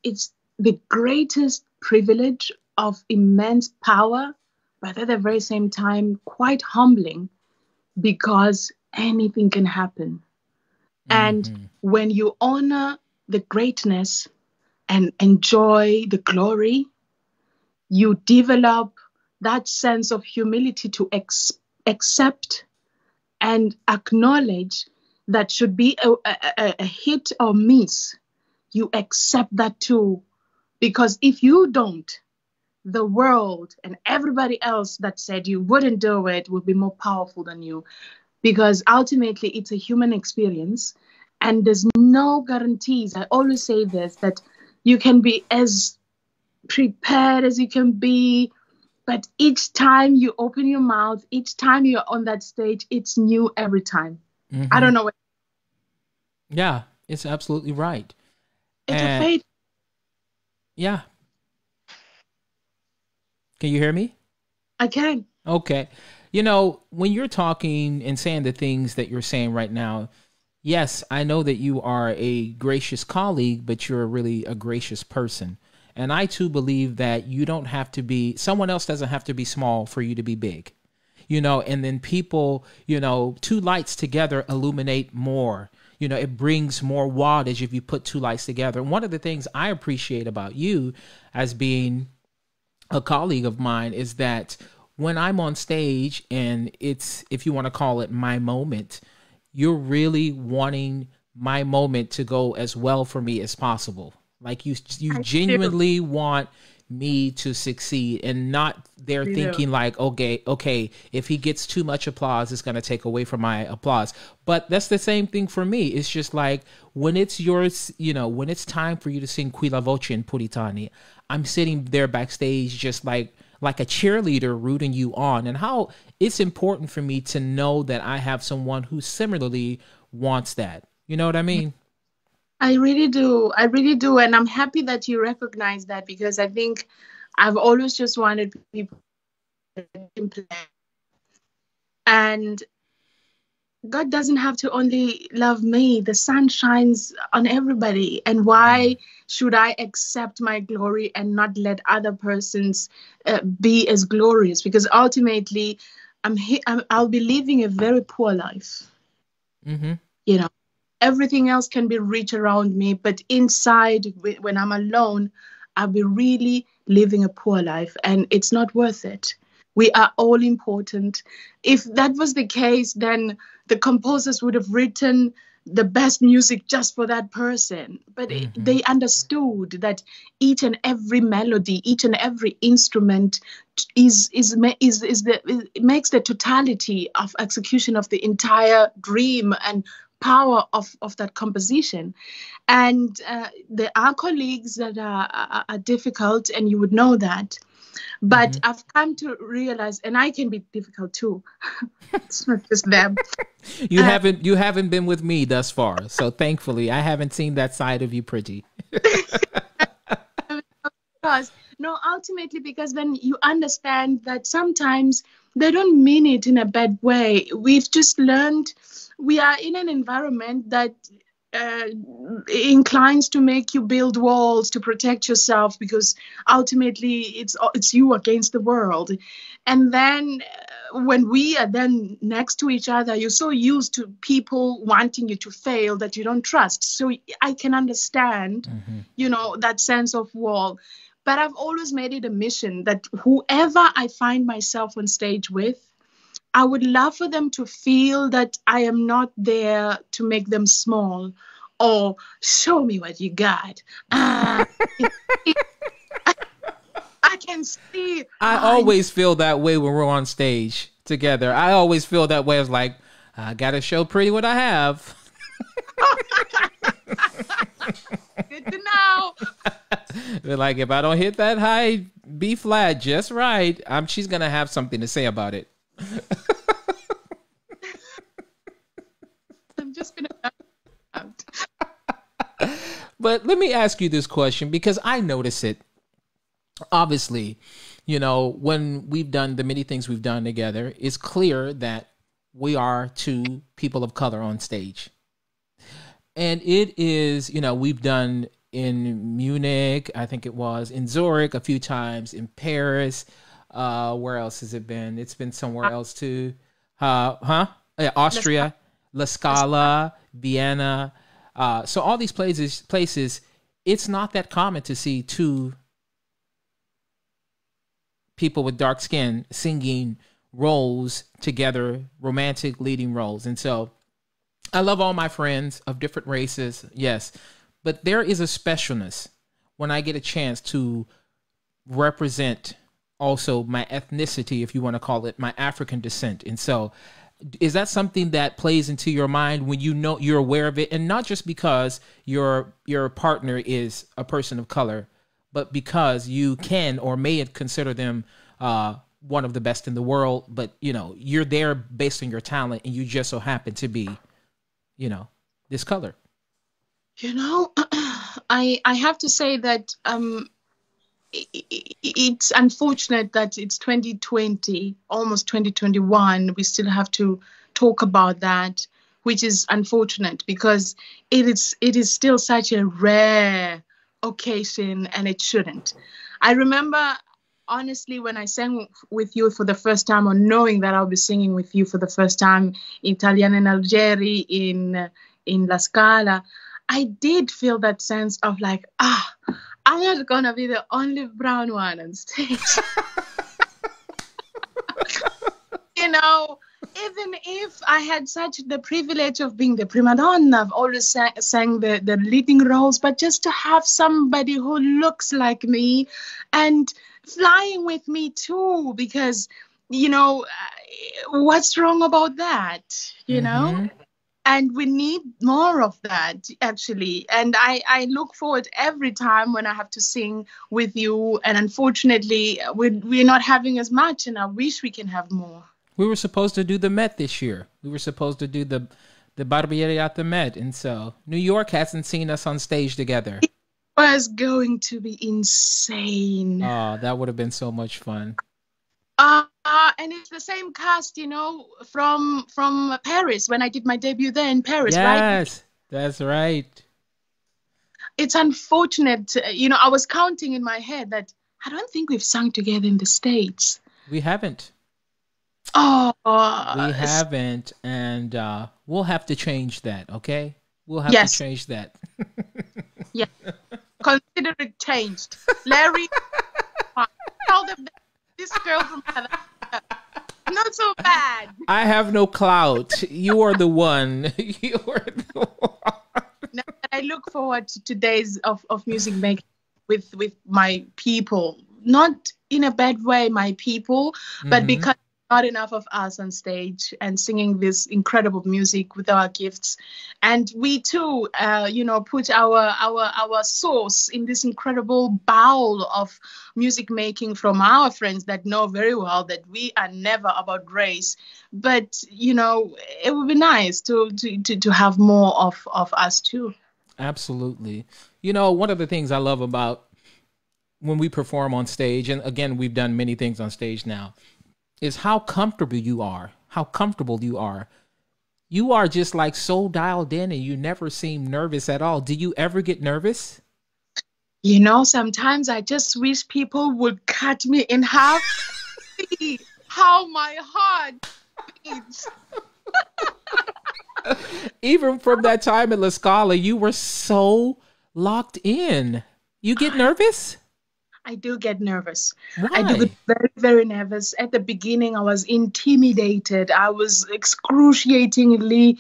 it's the greatest privilege of immense power, but at the very same time, quite humbling, because anything can happen. And when you honor the greatness and enjoy the glory, you develop that sense of humility to accept and acknowledge that should be a hit or miss. You accept that too. Because if you don't, the world and everybody else that said you wouldn't do it will be more powerful than you. Because ultimately, it's a human experience. And there's no guarantees. I always say this, that you can be as prepared as you can be, but each time you open your mouth, each time you're on that stage, it's new every time. I don't know what. Yeah, it's absolutely right. It's a fate. Yeah. Can you hear me? I can. Okay. You know, when you're talking and saying the things that you're saying right now, yes, I know that you are a gracious colleague, but you're really a gracious person. And I too believe that you don't have to be, someone else doesn't have to be small for you to be big, you know, and then people, you know, two lights together illuminate more. You know, it brings more wattage if you put two lights together. And one of the things I appreciate about you as being a colleague of mine is that when I'm on stage and it's, if you want to call it my moment, you're really wanting my moment to go as well for me as possible. Like you genuinely want me to succeed, and not there thinking like, okay, if he gets too much applause, it's going to take away from my applause. But that's the same thing for me. It's just like when it's yours, you know, when it's time for you to sing Qui la voce in Puritani, I'm sitting there backstage just like a cheerleader rooting you on, and how it's important for me to know that I have someone who similarly wants that. You know what I mean? I really do. I really do. And I'm happy that you recognize that, because I think I've always just wanted people to play. And God doesn't have to only love me. The sun shines on everybody. And why should I accept my glory and not let other persons be as glorious? Because ultimately, I'll be living a very poor life. You know, everything else can be rich around me, but inside, when I'm alone, I'll be really living a poor life, and it's not worth it. We are all important. If that was the case, then the composers would have written the best music just for that person. But they understood that each and every melody, each and every instrument it makes the totality of execution of the entire dream and power of that composition. And there are colleagues that are difficult, and you would know that. But I've come to realize, and I can be difficult too. It's not just them. You haven't been with me thus far, so thankfully I haven't seen that side of you, Pretty. Ultimately, because then you understand that sometimes they don't mean it in a bad way. We've just learned, we are in an environment that uh, inclines to make you build walls to protect yourself, because ultimately it's you against the world. And then when we are then next to each other, you're so used to people wanting you to fail that you don't trust. So I can understand, that sense of wall. But I've always made it a mission that whoever I find myself on stage with, I would love for them to feel that I am not there to make them small or show me what you got. I can see. I always feel that way when we're on stage together. I always feel that way. It's like, I got to show Pretty what I have. Good to know. They're like, if I don't hit that high B flat just right, she's going to have something to say about it. I'm just going to out. But let me ask you this question, because I notice it. Obviously, when we've done the many things we've done together, it's clear that we are two people of color on stage. And it is, we've done in Munich, I think it was, in Zurich a few times, in Paris. Where else has it been? It's been somewhere else too. Austria, La Scala, Vienna. So all these places, it's not that common to see two people with dark skin singing roles together, romantic leading roles. And so I love all my friends of different races, yes, but there is a specialness when I get a chance to represent also my ethnicity, if you want to call it, my African descent. And so is that something that plays into your mind when you're aware of it, and not just because your partner is a person of color, but because you can or may consider them one of the best in the world, but you're there based on your talent, and you just so happen to be, this color? I have to say that it's unfortunate that it's 2020, almost 2021. We still have to talk about that, which is unfortunate, because it is still such a rare occasion, and it shouldn't. I remember, honestly, when I sang with you for the first time, or knowing that I'll be singing with you for the first time, Italian and Algeri in La Scala, I did feel that sense of like, I'm not gonna be the only brown one on stage. Even if I had such the privilege of being the prima donna, I've always sang the leading roles, but just to have somebody who looks like me and flying with me too, because, what's wrong about that, And we need more of that, actually. And I look forward every time when I have to sing with you. And unfortunately, we're not having as much, and I wish we can have more. We were supposed to do the Met this year. We were supposed to do the Barbieri at the Met. And so New York hasn't seen us on stage together. It was going to be insane. Oh, that would have been so much fun. And it's the same cast, from Paris, when I did my debut there in Paris, right? Yes, that's right. It's unfortunate, I was counting in my head that I don't think we've sung together in the States. We haven't. Oh. We haven't, and we'll have to change that, okay? We'll have to change that. Yeah. Consider it changed. Larry, tell them that this girl from not so bad. I have no clout. You are the one. You are the one. No, I look forward to days of music making with my people. Not in a bad way, my people, but because not enough of us on stage and singing this incredible music with our gifts. And we too, put our source in this incredible bowl of music making from our friends that know very well that we are never about race. But, it would be nice to have more of us too. Absolutely. One of the things I love about when we perform on stage, and again, we've done many things on stage now, is how comfortable you are You are just like so dialed in and you never seem nervous at all. Do you ever get nervous? You know, sometimes I just wish people would cut me in half. See how my heart beats. Even from that time in La Scala, you were so locked in. You get nervous? I do get nervous. Why? I do get very, very nervous. At the beginning, I was intimidated. I was excruciatingly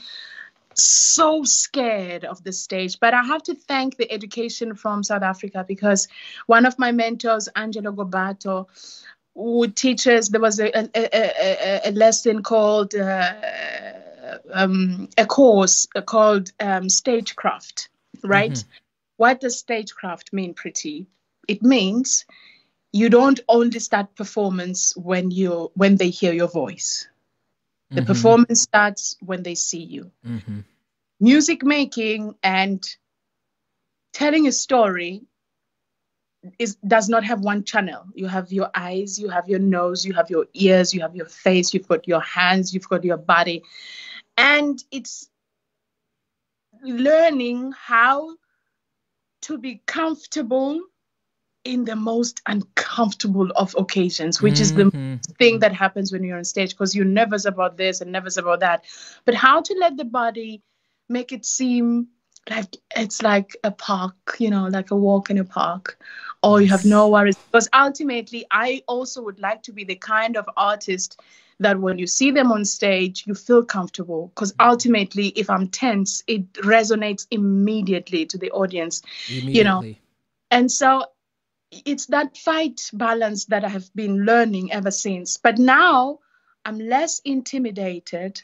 so scared of the stage. But I have to thank the education from South Africa, because one of my mentors, Angelo Gobato, would teach us. There was a lesson called a course called Stagecraft, right? Mm-hmm. What does stagecraft mean, Pretty? It means you don't only start performance when they hear your voice. The performance starts when they see you. Mm-hmm. Music making and telling a story does not have one channel. You have your eyes, you have your nose, you have your ears, you have your face, you've got your hands, you've got your body. And it's learning how to be comfortable in the most uncomfortable of occasions, which is the thing that happens when you're on stage, because you're nervous about this and nervous about that. But how to let the body make it seem like it's like a park, you know, like a walk in a park, or you have no worries. Because ultimately, I also would like to be the kind of artist that when you see them on stage, you feel comfortable. Because ultimately, if I'm tense, it resonates immediately to the audience, you know. And so it's that fight balance that I have been learning ever since. But now I'm less intimidated,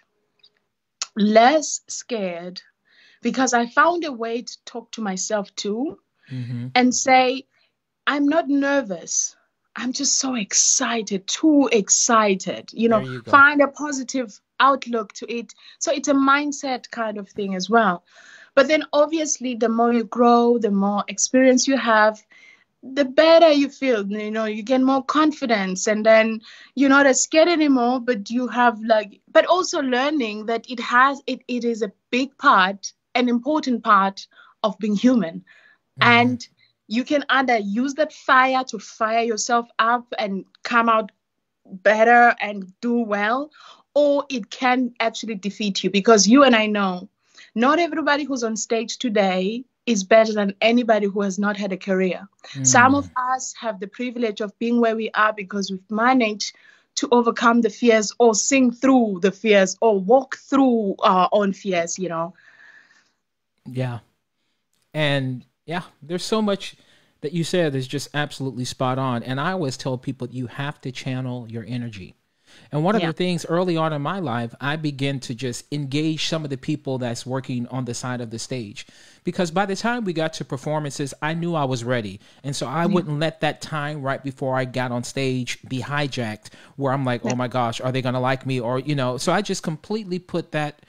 less scared, because I found a way to talk to myself too, and say, I'm not nervous. I'm just so excited, too excited, you know, find a positive outlook to it. So it's a mindset kind of thing as well. But then obviously the more you grow, the more experience you have, the better you feel, you know, you get more confidence, and then you're not as scared anymore, but you have but also learning that it is a big part, an important part of being human. And you can either use that fire to fire yourself up and come out better and do well, or it can actually defeat you, because you and I know not everybody who's on stage today is better than anybody who has not had a career. Some of us have the privilege of being where we are because we've managed to overcome the fears, or sing through the fears, or walk through our own fears, you know. Yeah. And yeah, there's so much that you said is just absolutely spot on. And I always tell people you have to channel your energy. And one of the things early on in my life, I began to just engage some of the people that's working on the side of the stage, because by the time we got to performances, I knew I was ready. And so I wouldn't let that time right before I got on stage be hijacked, where I'm like, oh my gosh, are they going to like me? Or, you know, so I just completely put that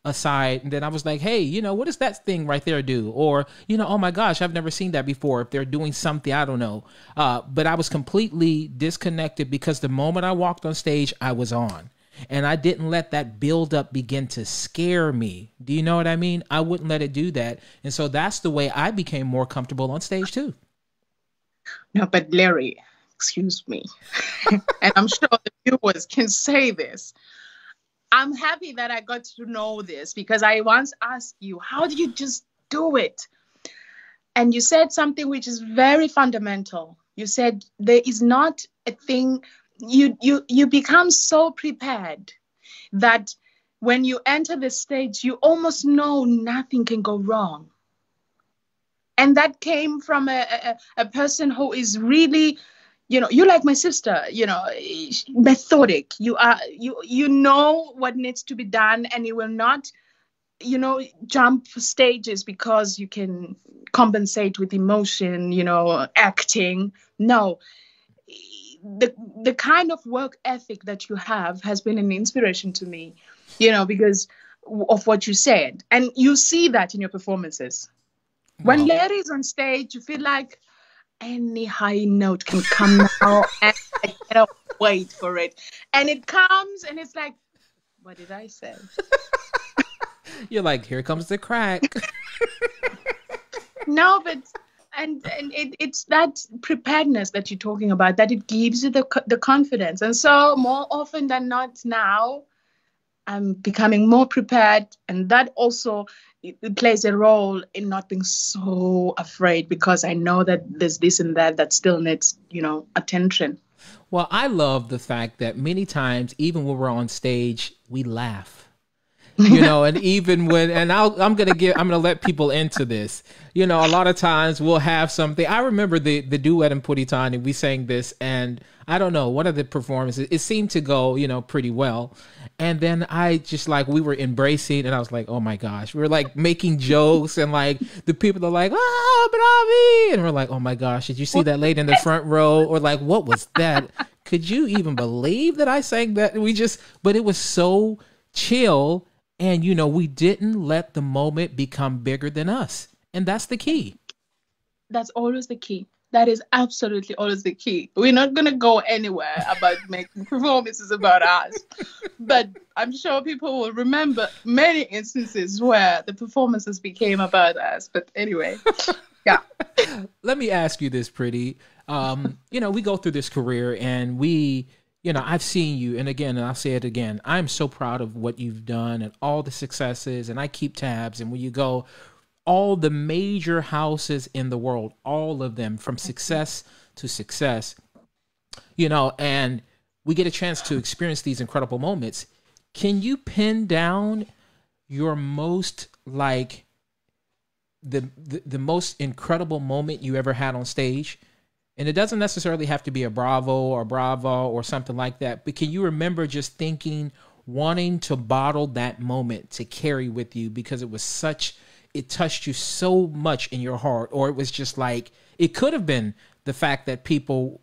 aside. And then I was like, hey, you know, what does that thing right there do? Or, you know, oh my gosh, I've never seen that before. If they're doing something, I don't know. But I was completely disconnected, because the moment I walked on stage, I was on. And I didn't let that build up begin to scare me. Do you know what I mean? I wouldn't let it do that. And so that's the way I became more comfortable on stage too. No, but Larry, excuse me. And I'm sure the viewers can say this. I'm happy that I got to know this, because I once asked you, how do you just do it? And you said something which is very fundamental. You said there is not a thing, you become so prepared that when you enter the stage, you almost know nothing can go wrong. And that came from a person who is really, you know, you're like my sister, you know, methodic. You know what needs to be done, and you will not, you know, jump stages because you can compensate with emotion, you know, acting. No, the kind of work ethic that you have has been an inspiration to me, you know, because of what you said. And you see that in your performances. When Larry is on stage, you feel like any high note can come now, and I cannot wait for it. And it comes, and it's like, what did I say? You're like, here comes the crack. No, but it's that preparedness that you're talking about, that it gives you the confidence. And so more often than not now, I'm becoming more prepared, and that also it plays a role in not being so afraid, because I know that there's this and that still needs, attention. Well, I love the fact that many times, even when we're on stage, we laugh. And even when, and I'm gonna let people into this. A lot of times we'll have something. I remember the duet in Puritani. We sang this, and I don't know, one of the performances, it seemed to go, pretty well. And then I just we were embracing, and I was like, oh my gosh, we were like making jokes, and like the people are like, ah, bravi, and we're like, oh my gosh, did you see that lady in the front row? Or like, what was that? Could you even believe that I sang that? But it was so chill. And, we didn't let the moment become bigger than us. And that's the key. That's always the key. That is absolutely always the key. We're not going to go anywhere about making performances about us. But I'm sure people will remember many instances where the performances became about us. But anyway, yeah. Let me ask you this, Pretty. We go through this career, and I've seen you, and again, and I'll say it again, I'm so proud of what you've done and all the successes, and I keep tabs. And when you go, all the major houses in the world, all of them, from success to success, and we get a chance to experience these incredible moments. Can you pin down your most, the most incredible moment you ever had on stage? And it doesn't necessarily have to be a bravo or something like that. But can you remember just thinking, wanting to bottle that moment to carry with you because it touched you so much in your heart? Or it was just it could have been the fact that people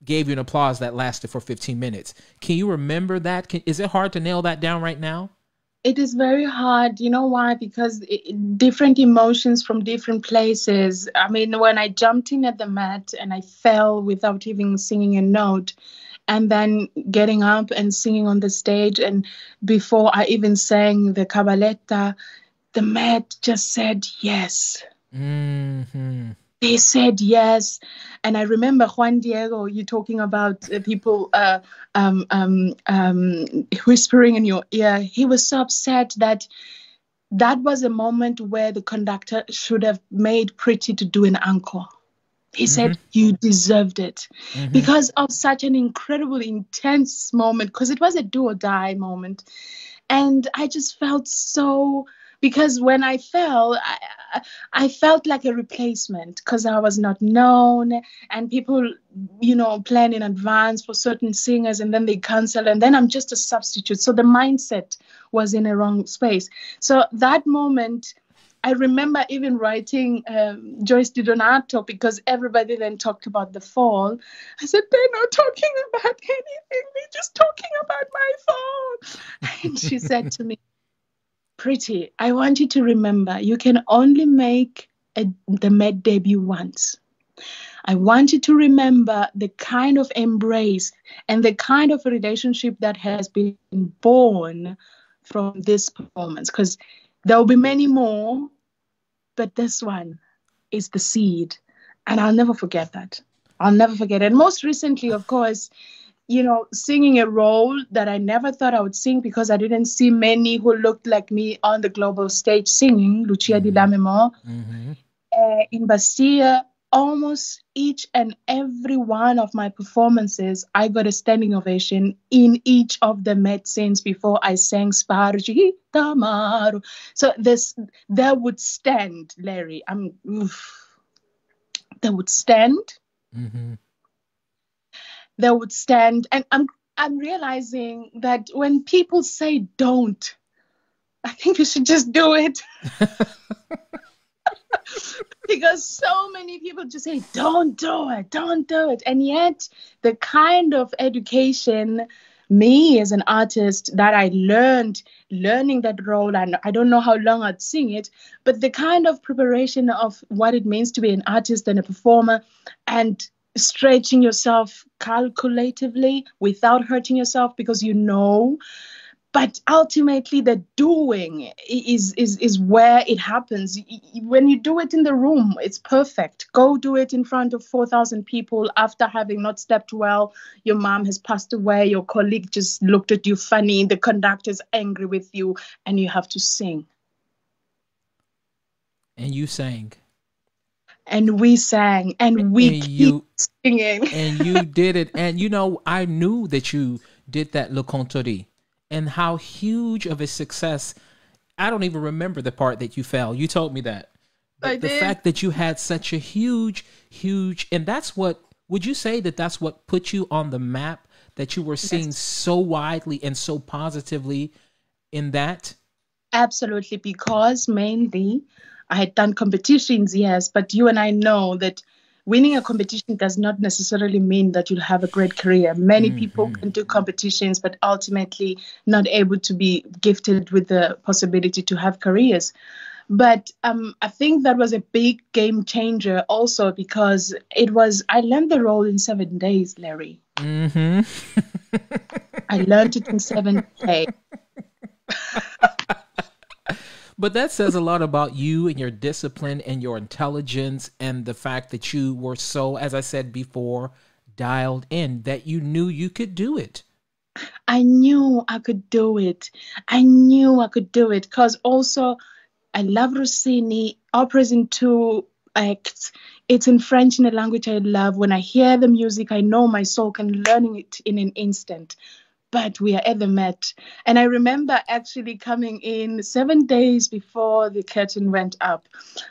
gave you an applause that lasted for 15 minutes. Can you remember that? Is it hard to nail that down right now? It is very hard. You know why? Because different emotions from different places. I mean, when I jumped in at the mat and I fell without even singing a note, and then getting up and singing on the stage, and before I even sang the cabaletta, the mat just said yes. Mm-hmm. They said yes. And I remember Juan Diego, you talking about people whispering in your ear. He was so upset that was a moment where the conductor should have made Pretty to do an encore. He said, you deserved it, because of such an incredible, intense moment, because it was a do or die moment. And I just felt so... Because when I fell, I felt like a replacement, because I was not known, and people, plan in advance for certain singers, and then they cancel, and then I'm just a substitute. So the mindset was in a wrong space. So that moment, I remember even writing Joyce DiDonato, because everybody then talked about the fall. I said, they're not talking about anything. They're just talking about my fall. And she said to me, Pretty, I want you to remember, you can only make the Met debut once. I want you to remember the kind of embrace and the kind of relationship that has been born from this performance, because there will be many more, but this one is the seed. And I'll never forget that. I'll never forget it. And most recently, of course, singing a role that I never thought I would sing, because I didn't see many who looked like me on the global stage singing, Lucia di Lammermoor. In Bastille, almost each and every one of my performances, I got a standing ovation in each of the Met scenes before I sang Spargi Tamaro. So there would stand, Larry. They would stand. They would stand, and I'm realizing that when people say don't, I think you should just do it. Because so many people just say, don't do it. And yet the kind of education, me as an artist, that I learning that role, and I don't know how long I'd sing it, but the kind of preparation of what it means to be an artist and a performer, and stretching yourself calculatively without hurting yourself, because But ultimately, the doing is where it happens. When you do it in the room, it's perfect. Go do it in front of 4,000 people after having not slept well. Your mom has passed away. Your colleague just looked at you funny. The conductor's angry with you, and you have to sing. And you sang. And we sang, and we keep singing. And you did it. And, you know, I knew that you did that Le Conterie. And how huge of a success. I don't even remember the part that you fell. You told me that. But the fact that you had such a huge, and that's what, would you say that that's what put you on the map, that you were seen so widely and so positively in that? Absolutely, because mainly I had done competitions, yes, but you and I know that winning a competition does not necessarily mean that you'll have a great career. Many people can do competitions, but ultimately not able to be gifted with the possibility to have careers. But I think that was a big game changer also, because I learned the role in 7 days, Larry. I learned it in 7 days. But that says a lot about you and your discipline and your intelligence, and the fact that you were so, as I said before, dialed in, that you knew you could do it. I knew I could do it. I knew I could do it, because also I love Rossini. Opera's in 2 acts. It's in French, in a language I love. When I hear the music, I know my soul can learn it in an instant. But we are at the Met. And I remember actually coming in 7 days before the curtain went up.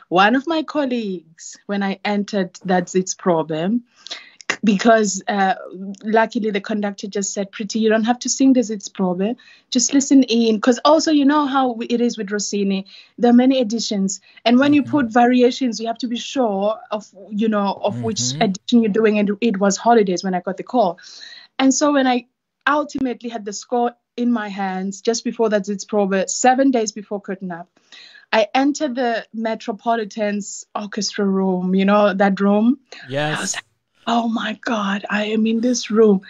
One of my colleagues, when I entered that Sitzprobe, because luckily the conductor just said, Pretty, you don't have to sing the Sitzprobe, just listen in. Because also, you know how it is with Rossini, there are many editions. And when you put variations, you have to be sure of, you know, of which edition you're doing. And it was holidays when I got the call. And so when I ultimately had the score in my hands just before that Sitzprobe, 7 days before curtain up, I entered the Metropolitan's orchestra room, you know, that room. Yes. I was like, oh my God, I am in this room.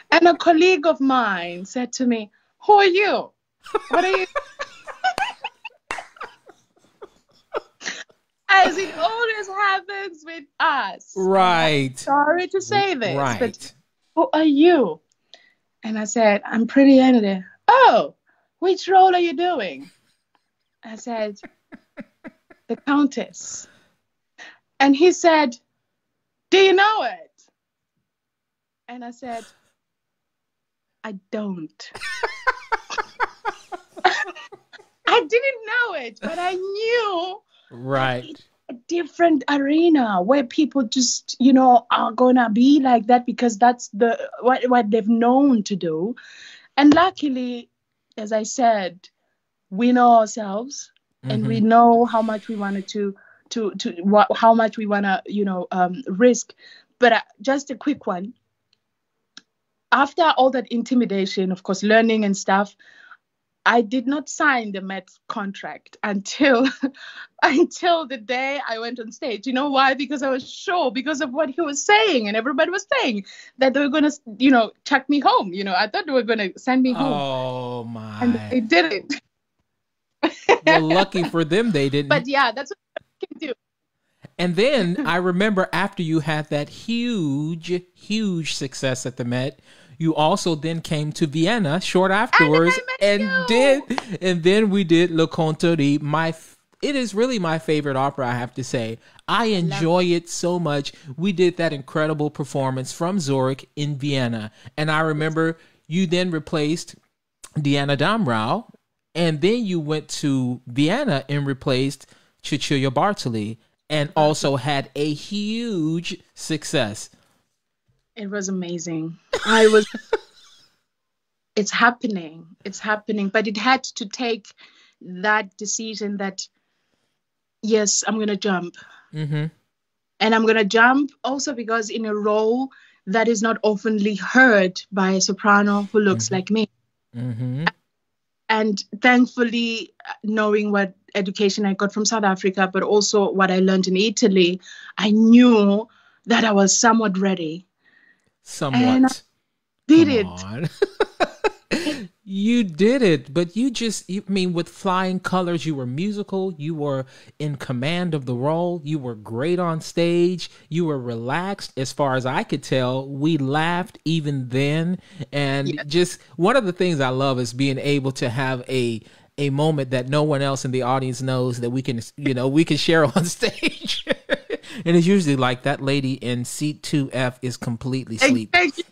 And a colleague of mine said to me, who are you? What are you? As it always happens with us. Right. Sorry to say this, right. But who are you? And I said, I'm Pretty Yende. Oh, which role are you doing? I said, the Countess. And he said, do you know it? And I said, I don't. I didn't know it, but I knew. Right. A different arena where people just, you know, are gonna be like that because that's what they've known to do. And luckily, as I said, we know ourselves and we know how much we wanted how much we wanna, you know, risk. But just a quick one. After all that intimidation, of course, learning and stuff, I did not sign the Met contract until the day I went on stage. You know why? Because I was sure, because of what he was saying and everybody was saying, that they were going to, you know, chuck me home. You know, I thought they were going to send me home. Oh, my. And they didn't. Well, lucky for them, they didn't. But yeah, that's what I can do. And then I remember after you had that huge success at the Met, you also then came to Vienna short afterwards, and then we did Le Conterie. It is really my favorite opera, I have to say. I enjoy it so much. We did that incredible performance from Zurich in Vienna, and I remember you then replaced Diana Damrau, and then you went to Vienna and replaced Cecilia Bartoli, and also had a huge success. It was amazing. It's happening. But it had to take that decision that, yes, I'm going to jump. And I'm going to jump also because in a role that is not oftenly heard by a soprano who looks like me. And thankfully, knowing what education I got from South Africa, but also what I learned in Italy, I knew that I was somewhat ready. Somewhat. And I did it. You did it, but I mean, with flying colors, you were musical, you were in command of the role, you were great on stage, you were relaxed. As far as I could tell, we laughed even then. And Yeah. just one of the things I love is being able to have a moment that no one else in the audience knows that we can, we can share on stage. And it's usually like that lady in seat 2F is completely asleep. Exactly.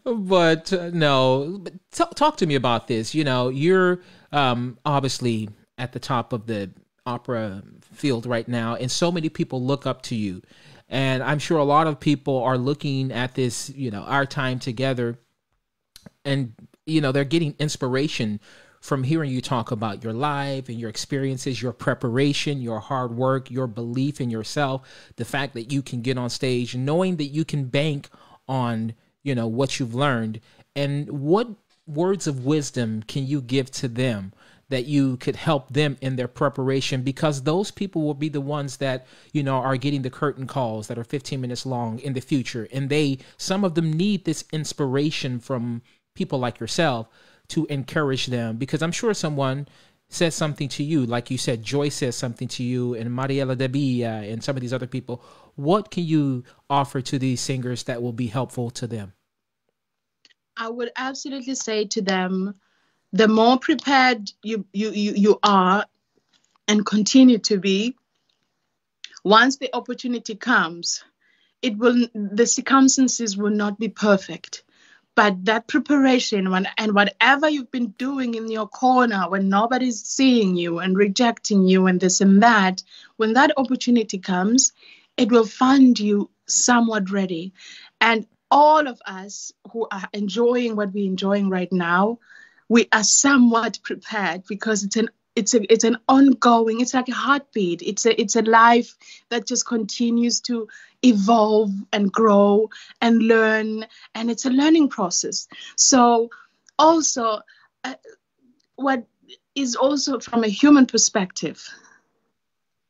But no, but talk to me about this. You're obviously at the top of the opera field right now, and so many people look up to you. And I'm sure a lot of people are looking at this, our time together, and, they're getting inspiration from hearing you talk about your life and your experiences, your preparation, your hard work, your belief in yourself, the fact that you can get on stage, knowing that you can bank on what you've learned. And what words of wisdom can you give to them that you could help them in their preparation? Because those people will be the ones that, are getting the curtain calls that are 15 minutes long in the future. And some of them need this inspiration from people like yourself to encourage them. Because I'm sure someone says something to you, like you said, Joy says something to you, and Mariela Debia and some of these other people. What can you offer to these singers that will be helpful to them? I would absolutely say to them, the more prepared you are and continue to be, once the opportunity comes, the circumstances will not be perfect. But that preparation and whatever you've been doing in your corner when nobody's seeing you and rejecting you and this and that, when that opportunity comes, it will find you somewhat ready. And all of us who are enjoying what we're enjoying right now, we are somewhat prepared because it's an ongoing, it's like a heartbeat. It's a life that just continues to evolve and grow and learn, and it's a learning process. So also, what is also from a human perspective,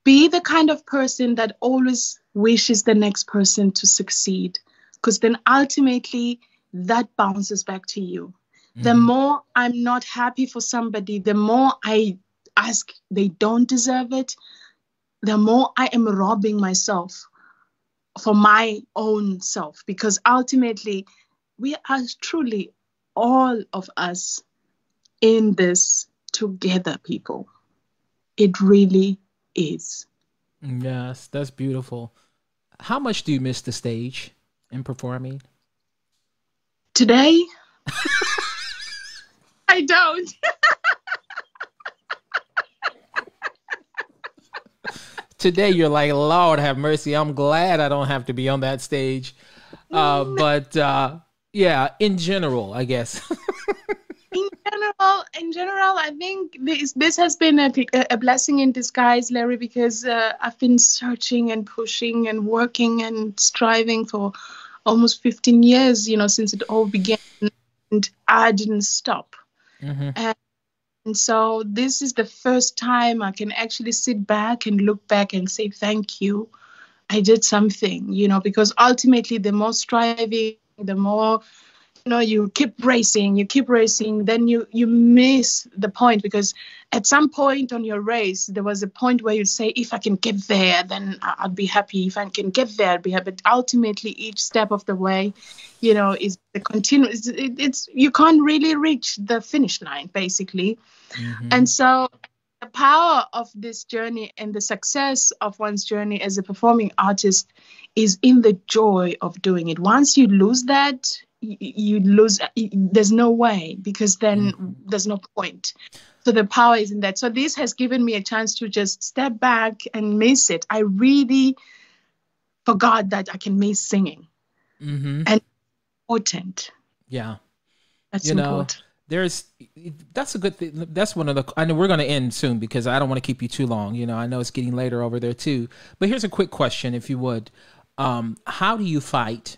be the kind of person that always wishes the next person to succeed, because then ultimately that bounces back to you. Mm-hmm. The more I'm not happy for somebody, the more I ask they don't deserve it, the more I am robbing myself for my own self, because ultimately we are truly all of us in this together, people. It really is. Yes, that's beautiful. How much do you miss the stage and performing? Today, I don't. Today you're like, Lord have mercy, I'm glad I don't have to be on that stage. But yeah, in general, I guess. In general, I think this has been a blessing in disguise, Larry, because I've been searching and pushing and working and striving for almost 15 years, since it all began, and I didn't stop. Mm-hmm. And so this is the first time I can actually sit back and look back and say, thank you. I did something, because ultimately the more striving, the more, you keep racing, then you miss the point, because at some point on your race, there was a point where you say, if I can get there, then I'll be happy. If I can get there, I'll be happy. But ultimately, each step of the way, is the continuous. It's you can't really reach the finish line, basically. Mm-hmm. And so the power of this journey and the success of one's journey as a performing artist is in the joy of doing it. Once you lose that, you lose, there's no way, because then there's no point. So the power is in that. So this has given me a chance to just step back and miss it. I really forgot that I can miss singing. Mm-hmm. And important. Yeah. That's important. That's a good thing. That's one of the, I know we're going to end soon because I don't want to keep you too long. I know it's getting later over there too, but here's a quick question, if you would. How do you fight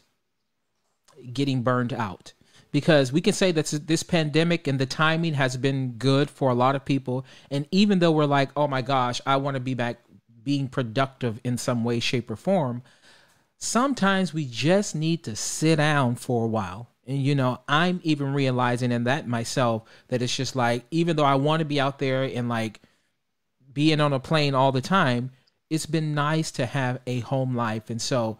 getting burned out? Because we can say that this pandemic and the timing has been good for a lot of people. And even though we're like, oh my gosh, I want to be back being productive in some way, shape or form, sometimes we just need to sit down for a while. And, you know, I'm even realizing in that myself that it's just like, even though I want to be out there and like being on a plane all the time, it's been nice to have a home life. And so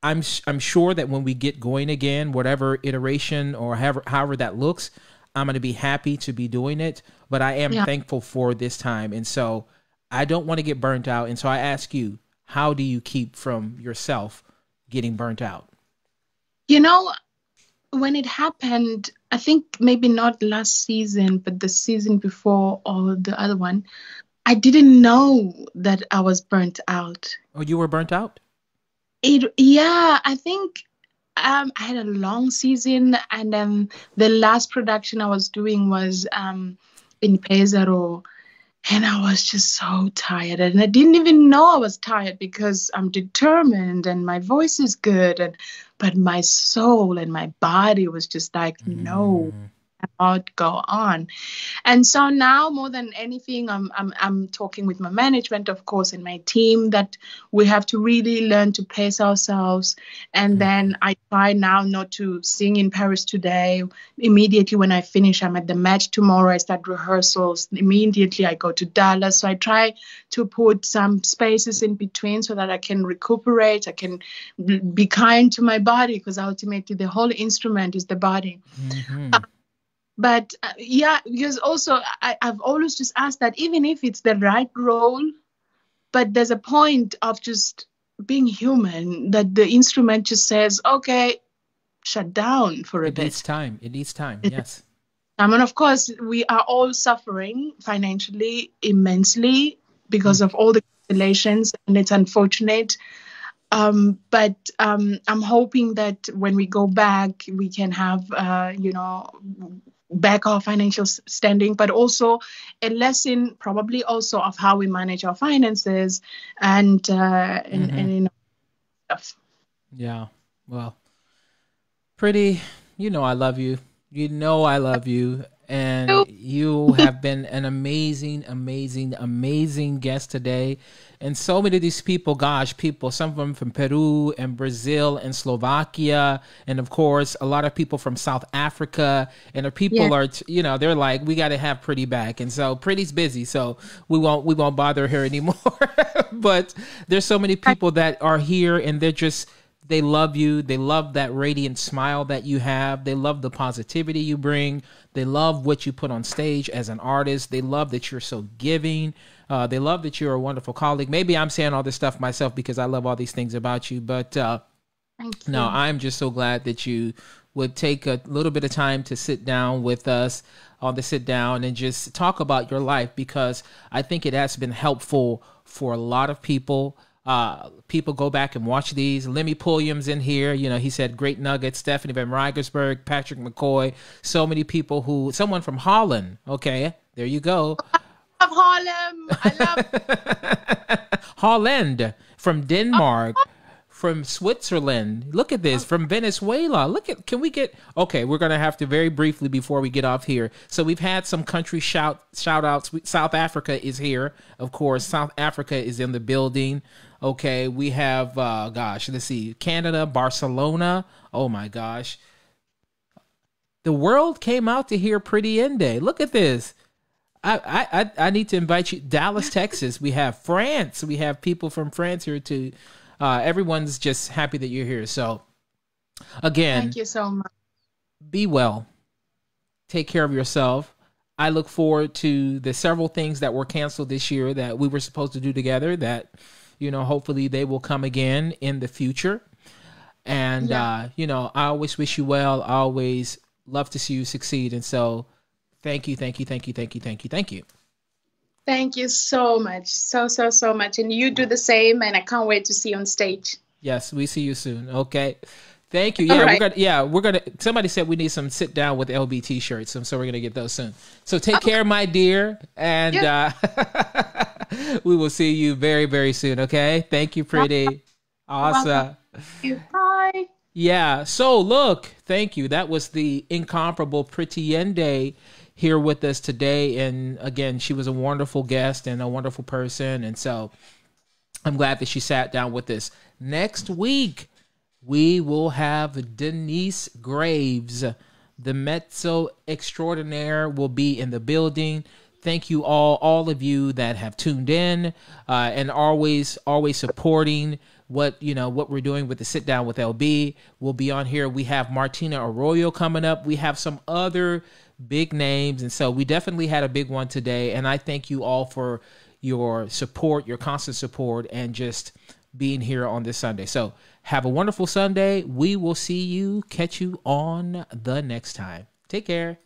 I'm sure that when we get going again, whatever iteration or however that looks, I'm going to be happy to be doing it. But I am thankful for this time. And so I don't want to get burnt out. And so I ask you, how do you keep from yourself getting burnt out? You know, when it happened, I think maybe not last season, but the season before or the other one, I didn't know that I was burnt out. Oh, you were burnt out? I think I had a long season, and then the last production I was doing was in Pesaro, and I was just so tired, and I didn't even know I was tired because I'm determined and my voice is good, but my soul and my body was just like, no. Cannot go on. And so now more than anything, I'm talking with my management, of course, and my team, that we have to really learn to pace ourselves. And then I try now not to sing in Paris today. Immediately when I finish, I'm at the match tomorrow. I start rehearsals. Immediately I go to Dallas. So I try to put some spaces in between so that I can recuperate. I can be kind to my body, because ultimately the whole instrument is the body. But because also I've always just asked that even if it's the right role, but there's a point of just being human, that the instrument just says, okay, shut down for a bit. It needs time. Yes. And of course, we are all suffering financially immensely because of all the cancellations, and it's unfortunate. But I'm hoping that when we go back, we can have, back our financial standing, but also a lesson probably also of how we manage our finances and stuff. Yeah. Well, Pretty, you know I love you. You know I love you. And you have been an amazing, amazing, amazing guest today. And so many of these people, some of them from Peru and Brazil and Slovakia. And of course, a lot of people from South Africa. And the people are, they're like, we got to have Pretty back. And so Pretty's busy, so we won't bother her anymore. But there's so many people that are here, and they love you. They love that radiant smile that you have. They love the positivity you bring. They love what you put on stage as an artist. They love that you're so giving. They love that you're a wonderful colleague. Maybe I'm saying all this stuff myself because I love all these things about you. But no, I'm just so glad that you would take a little bit of time to sit down with us on the Sit Down and just talk about your life, because I think it has been helpful for a lot of people. People go back and watch these. Lemmy Pulliam's in here. He said great nuggets. Stephanie Van Rigersberg, Patrick McCoy. So many people someone from Holland. Okay, there you go. I love Harlem. I love Holland, from Denmark, from Switzerland. Look at this, from Venezuela. Okay, we're going to have to very briefly before we get off here. So we've had some country shout outs. South Africa is here. Of course, South Africa is in the building. Okay, we have, let's see, Canada, Barcelona. Oh my gosh. The world came out to hear Pretty Yende. Look at this. I need to invite you. Dallas, Texas. We have France. We have people from France here too. Everyone's just happy that you're here. So again, thank you so much. Be well. Take care of yourself. I look forward to the several things that were canceled this year that we were supposed to do together that, hopefully they will come again in the future. And, I always wish you well. I always love to see you succeed. And so thank you. Thank you so much. So much. And you do the same. And I can't wait to see you on stage. Yes, we see you soon. Okay. Thank you. Yeah, right. we're gonna. Somebody said we need some Sit Down with LB t-shirts, so we're gonna get those soon. So take care, my dear, and we will see you very, very soon. Okay. Thank you, Pretty. Awesome. Bye. Yeah. So look, thank you. That was the incomparable Pretty Yende here with us today, and again, she was a wonderful guest and a wonderful person, and so I'm glad that she sat down with us. next week, we will have Denise Graves, the mezzo extraordinaire, will be in the building. Thank you all of you that have tuned in and always supporting what we're doing with the Sit Down with LB. We'll be on here. We have Martina Arroyo coming up. We have some other big names, and so we definitely had a big one today. And I thank you all for your support, your constant support, and just being here on this Sunday. So have a wonderful Sunday. We will catch you on the next time. Take care.